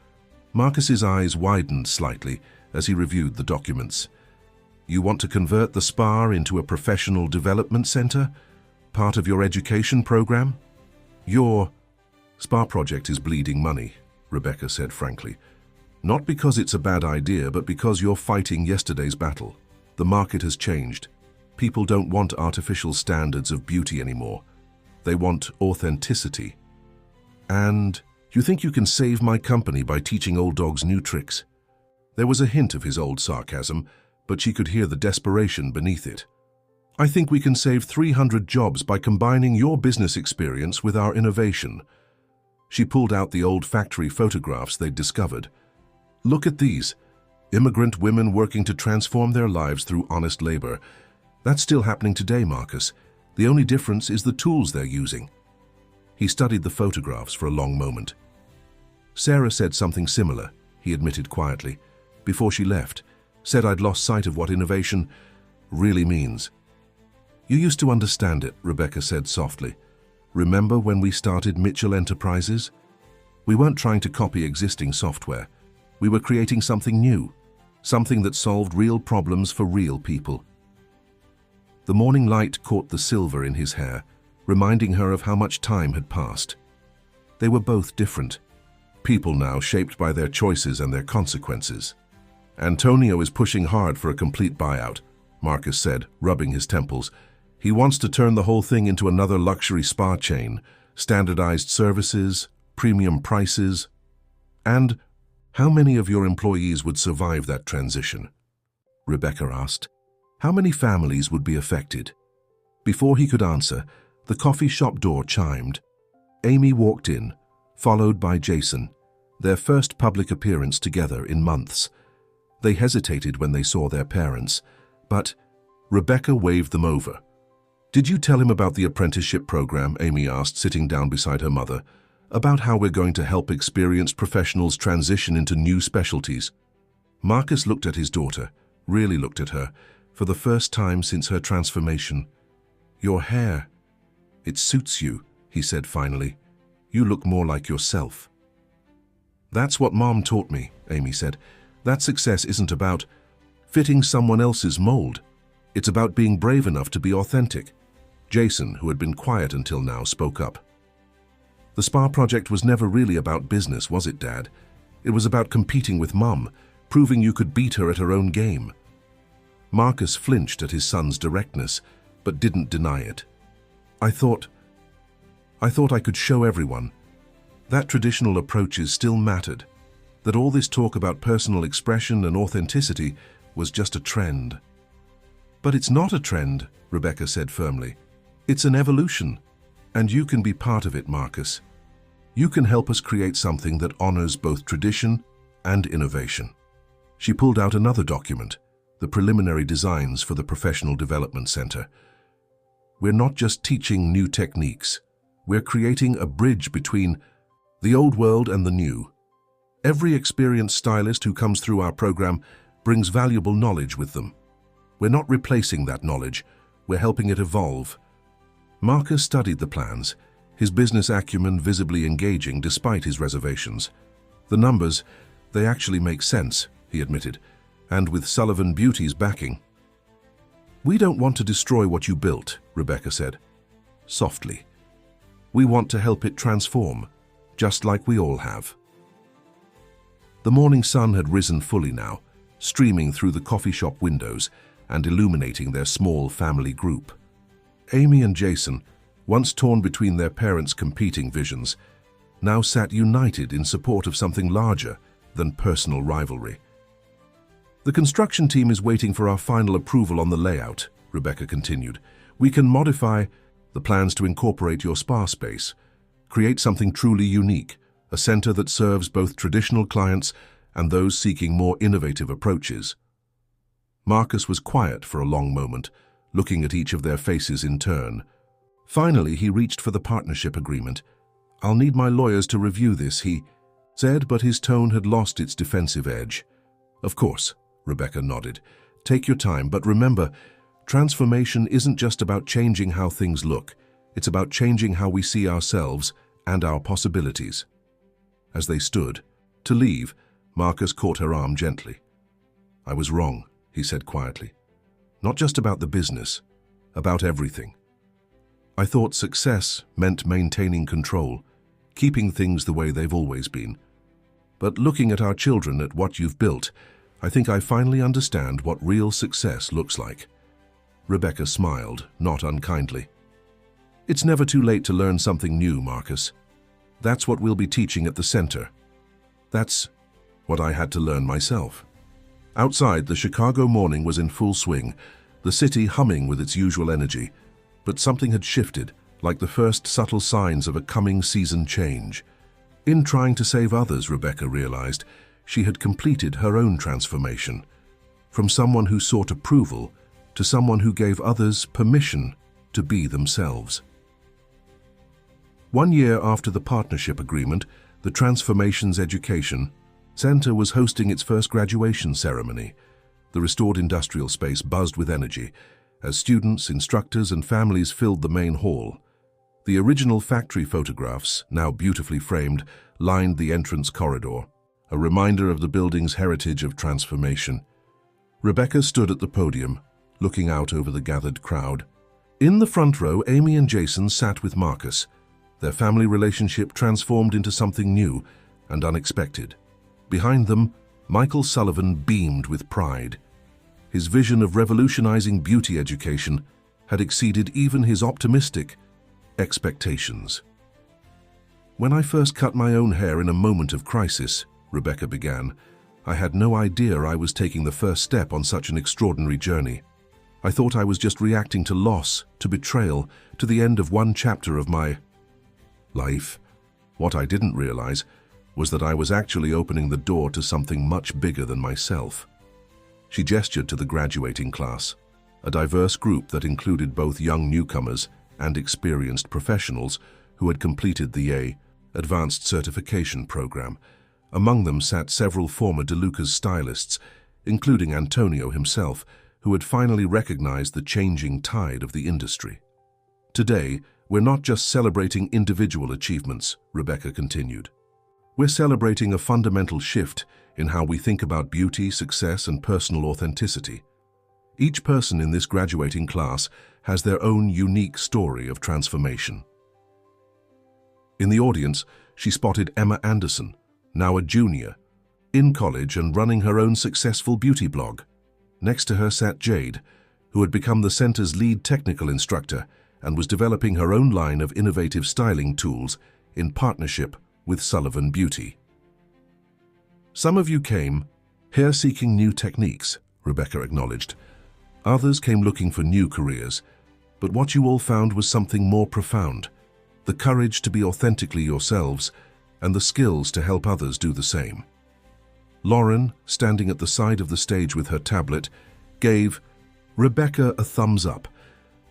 Marcus's eyes widened slightly as he reviewed the documents. You want to convert the spa into a professional development center? Part of your education program? Your spa project is bleeding money, Rebecca said frankly. Not because it's a bad idea, but because you're fighting yesterday's battle. The market has changed. People don't want artificial standards of beauty anymore. They want authenticity. And you think you can save my company by teaching old dogs new tricks? There was a hint of his old sarcasm, but she could hear the desperation beneath it. I think we can save 300 jobs by combining your business experience with our innovation. She pulled out the old factory photographs they'd discovered. Look at these. Immigrant women working to transform their lives through honest labor. That's still happening today, Marcus. The only difference is the tools they're using. He studied the photographs for a long moment. Sarah said something similar, he admitted quietly, before she left. Said I'd lost sight of what innovation really means. You used to understand it, Rebecca said softly. Remember when we started Mitchell Enterprises? We weren't trying to copy existing software. We were creating something new, something that solved real problems for real people. The morning light caught the silver in his hair, reminding her of how much time had passed. They were both different. People now shaped by their choices and their consequences. Antonio is pushing hard for a complete buyout, Marcus said, rubbing his temples. He wants to turn the whole thing into another luxury spa chain, standardized services, premium prices. And how many of your employees would survive that transition? Rebecca asked. How many families would be affected? Before he could answer, the coffee shop door chimed. Amy walked in, followed by Jason, their first public appearance together in months. They hesitated when they saw their parents, but Rebecca waved them over. Did you tell him about the apprenticeship program? Amy asked, sitting down beside her mother. About how we're going to help experienced professionals transition into new specialties. Marcus looked at his daughter, really looked at her, for the first time since her transformation. "Your hair. It suits you," he said finally. "You look more like yourself." "That's what Mom taught me," Amy said. "That success isn't about fitting someone else's mold. It's about being brave enough to be authentic." Jason, who had been quiet until now, spoke up. "The spa project was never really about business, was it, Dad? It was about competing with Mom, proving you could beat her at her own game." Marcus flinched at his son's directness, but didn't deny it. I thought I could show everyone that traditional approaches still mattered, that all this talk about personal expression and authenticity was just a trend." "But it's not a trend," Rebecca said firmly. "It's an evolution, and you can be part of it, Marcus. You can help us create something that honors both tradition and innovation." She pulled out another document, the preliminary designs for the Professional Development Center. "We're not just teaching new techniques. We're creating a bridge between the old world and the new. Every experienced stylist who comes through our program brings valuable knowledge with them. We're not replacing that knowledge, we're helping it evolve." Marcus studied the plans, his business acumen visibly engaging despite his reservations. "The numbers, they actually make sense," he admitted, "and with Sullivan Beauty's backing." "We don't want to destroy what you built," Rebecca said, softly. "We want to help it transform, just like we all have." The morning sun had risen fully now, streaming through the coffee shop windows and illuminating their small family group. Amy and Jason, once torn between their parents' competing visions, now sat united in support of something larger than personal rivalry. "The construction team is waiting for our final approval on the layout," Rebecca continued. "We can modify the plans to incorporate your spa space, create something truly unique, a center that serves both traditional clients and those seeking more innovative approaches." Marcus was quiet for a long moment, looking at each of their faces in turn. Finally, he reached for the partnership agreement. "I'll need my lawyers to review this," he said, but his tone had lost its defensive edge. "Of course," Rebecca nodded. "Take your time, but remember, transformation isn't just about changing how things look. It's about changing how we see ourselves and our possibilities." As they stood to leave, Marcus caught her arm gently. "I was wrong," he said quietly. "Not just about the business, about everything. I thought success meant maintaining control, keeping things the way they've always been. But looking at our children, at what you've built, I think I finally understand what real success looks like." Rebecca smiled, not unkindly. "It's never too late to learn something new, Marcus. That's what we'll be teaching at the center. That's what I had to learn myself." Outside, the Chicago morning was in full swing, the city humming with its usual energy. But something had shifted, like the first subtle signs of a coming season change. In trying to save others, Rebecca realized, she had completed her own transformation. From someone who sought approval to someone who gave others permission to be themselves. 1 year after the partnership agreement, the Transformations Education Center was hosting its first graduation ceremony. The restored industrial space buzzed with energy as students, instructors, and families filled the main hall. The original factory photographs, now beautifully framed, lined the entrance corridor, a reminder of the building's heritage of transformation. Rebecca stood at the podium, looking out over the gathered crowd. In the front row, Amy and Jason sat with Marcus, their family relationship transformed into something new and unexpected. Behind them, Michael Sullivan beamed with pride. His vision of revolutionizing beauty education had exceeded even his optimistic expectations. "When I first cut my own hair in a moment of crisis," Rebecca began, "I had no idea I was taking the first step on such an extraordinary journey. I thought I was just reacting to loss, to betrayal, to the end of one chapter of my life. What I didn't realize was that I was actually opening the door to something much bigger than myself." She gestured to the graduating class, a diverse group that included both young newcomers and experienced professionals who had completed the Advanced Certification program. Among them sat several former DeLucas stylists, including Antonio himself, who had finally recognized the changing tide of the industry. Today, we're not just celebrating individual achievements, Rebecca continued. We're celebrating a fundamental shift in how we think about beauty, success, and personal authenticity. Each person in this graduating class has their own unique story of transformation. In the audience, she spotted Emma Anderson, now a junior, in college and running her own successful beauty blog. Next to her sat Jade, who had become the center's lead technical instructor and was developing her own line of innovative styling tools in partnership with Sullivan Beauty. Some of you came here seeking new techniques, Rebecca acknowledged. Others came looking for new careers, but what you all found was something more profound: the courage to be authentically yourselves and the skills to help others do the same. Lauren, standing at the side of the stage with her tablet, gave Rebecca a thumbs up.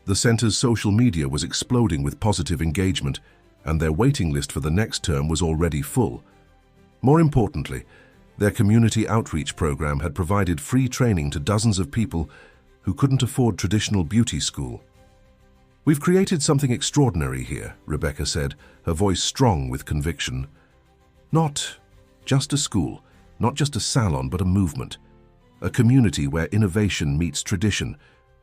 The center's social media was exploding with positive engagement, and their waiting list for the next term was already full. More importantly, their community outreach program had provided free training to dozens of people who couldn't afford traditional beauty school. "We've created something extraordinary here," Rebecca said, her voice strong with conviction. "Not just a school, not just a salon, but a movement. A community where innovation meets tradition,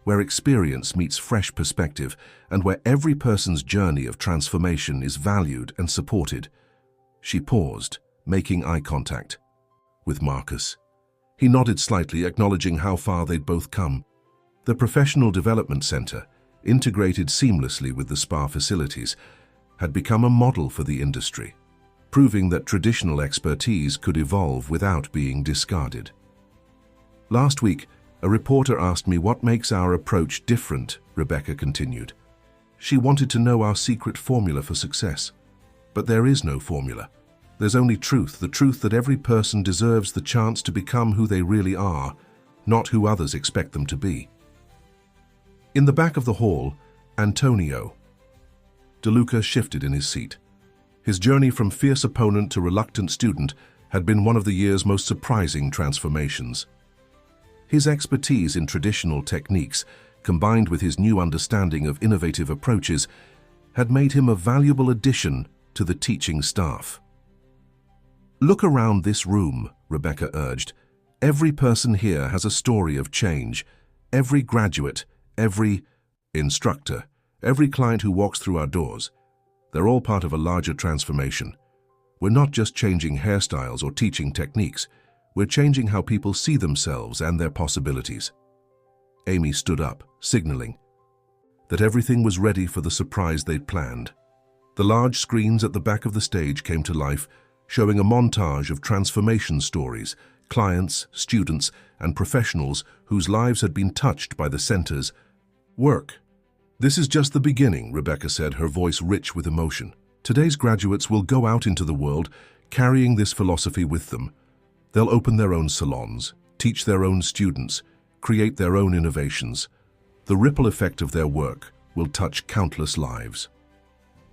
where experience meets fresh perspective, and where every person's journey of transformation is valued and supported." She paused, making eye contact with Marcus. He nodded slightly, acknowledging how far they'd both come. The Professional Development Center, integrated seamlessly with the spa facilities, had become a model for the industry, proving that traditional expertise could evolve without being discarded. "Last week, a reporter asked me what makes our approach different," Rebecca continued. "She wanted to know our secret formula for success. But there is no formula. There's only truth, the truth that every person deserves the chance to become who they really are, not who others expect them to be." In the back of the hall, Antonio DeLuca shifted in his seat. His journey from fierce opponent to reluctant student had been one of the year's most surprising transformations. His expertise in traditional techniques, combined with his new understanding of innovative approaches, had made him a valuable addition to the teaching staff. "Look around this room," Rebecca urged. "Every person here has a story of change. Every graduate, every instructor, every client who walks through our doors. They're all part of a larger transformation. We're not just changing hairstyles or teaching techniques. We're changing how people see themselves and their possibilities." Amy stood up, signaling that everything was ready for the surprise they'd planned. The large screens at the back of the stage came to life, showing a montage of transformation stories, clients, students, and professionals whose lives had been touched by the center's work. "This is just the beginning," Rebecca said, her voice rich with emotion. "Today's graduates will go out into the world carrying this philosophy with them. They'll open their own salons, teach their own students, create their own innovations. The ripple effect of their work will touch countless lives."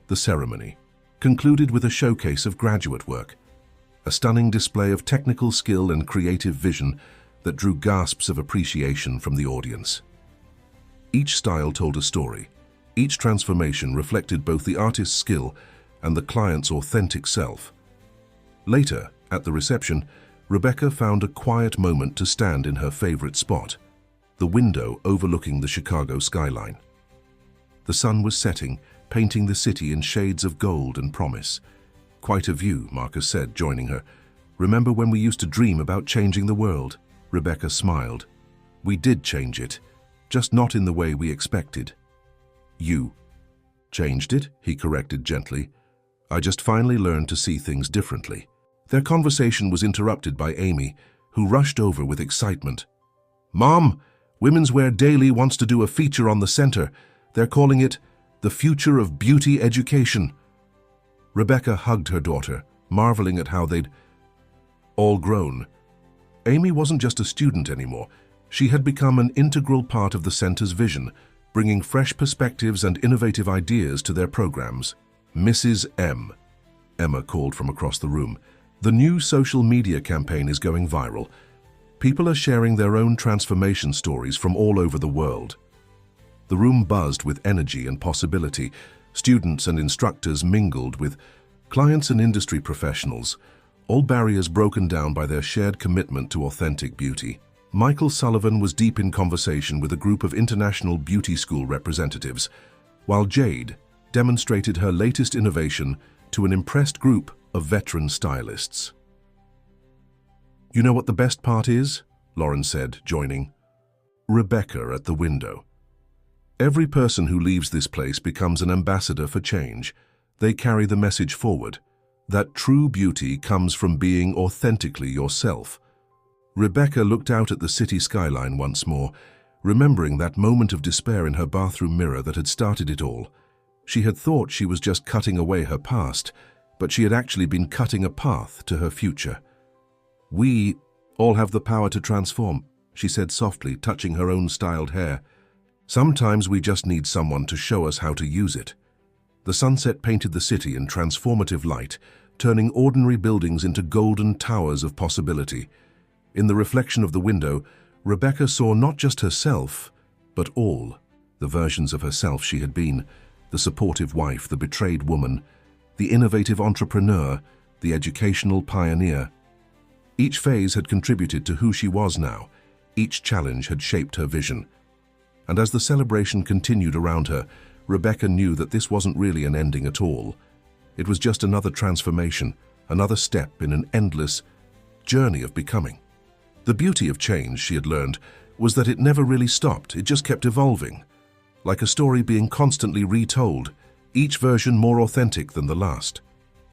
The ceremony concluded with a showcase of graduate work, a stunning display of technical skill and creative vision that drew gasps of appreciation from the audience. Each style told a story. Each transformation reflected both the artist's skill and the client's authentic self. Later, at the reception, Rebecca found a quiet moment to stand in her favorite spot, the window overlooking the Chicago skyline. The sun was setting, painting the city in shades of gold and promise. "Quite a view," Marcus said, joining her. "Remember when we used to dream about changing the world?" Rebecca smiled. "We did change it, just not in the way we expected." "You changed it," he corrected gently. "I just finally learned to see things differently." Their conversation was interrupted by Amy, who rushed over with excitement. "Mom, Women's Wear Daily wants to do a feature on the center. They're calling it The Future of Beauty Education." Rebecca hugged her daughter, marveling at how they'd all grown. Amy wasn't just a student anymore. She had become an integral part of the center's vision, bringing fresh perspectives and innovative ideas to their programs. "Mrs. M," Emma called from across the room, "the new social media campaign is going viral. People are sharing their own transformation stories from all over the world. The room buzzed with energy and possibility. Students and instructors mingled with clients and industry professionals, all barriers broken down by their shared commitment to authentic beauty. Michael Sullivan was deep in conversation with a group of international beauty school representatives, while Jade demonstrated her latest innovation to an impressed group of veteran stylists. "You know what the best part is?" Lauren said, joining. "Rebecca at the window. Every person who leaves this place becomes an ambassador for change. They carry the message forward that true beauty comes from being authentically yourself." Rebecca looked out at the city skyline once more, remembering that moment of despair in her bathroom mirror that had started it all. She had thought she was just cutting away her past, but she had actually been cutting a path to her future. "We all have the power to transform," she said softly, touching her own styled hair. "Sometimes we just need someone to show us how to use it." The sunset painted the city in transformative light, turning ordinary buildings into golden towers of possibility. In the reflection of the window, Rebecca saw not just herself, but all the versions of herself she had been: the supportive wife, the betrayed woman, the innovative entrepreneur, the educational pioneer. Each phase had contributed to who she was now. Each challenge had shaped her vision. And as the celebration continued around her, Rebecca knew that this wasn't really an ending at all. It was just another transformation, another step in an endless journey of becoming. The beauty of change, she had learned, was that it never really stopped. It just kept evolving, like a story being constantly retold, each version more authentic than the last.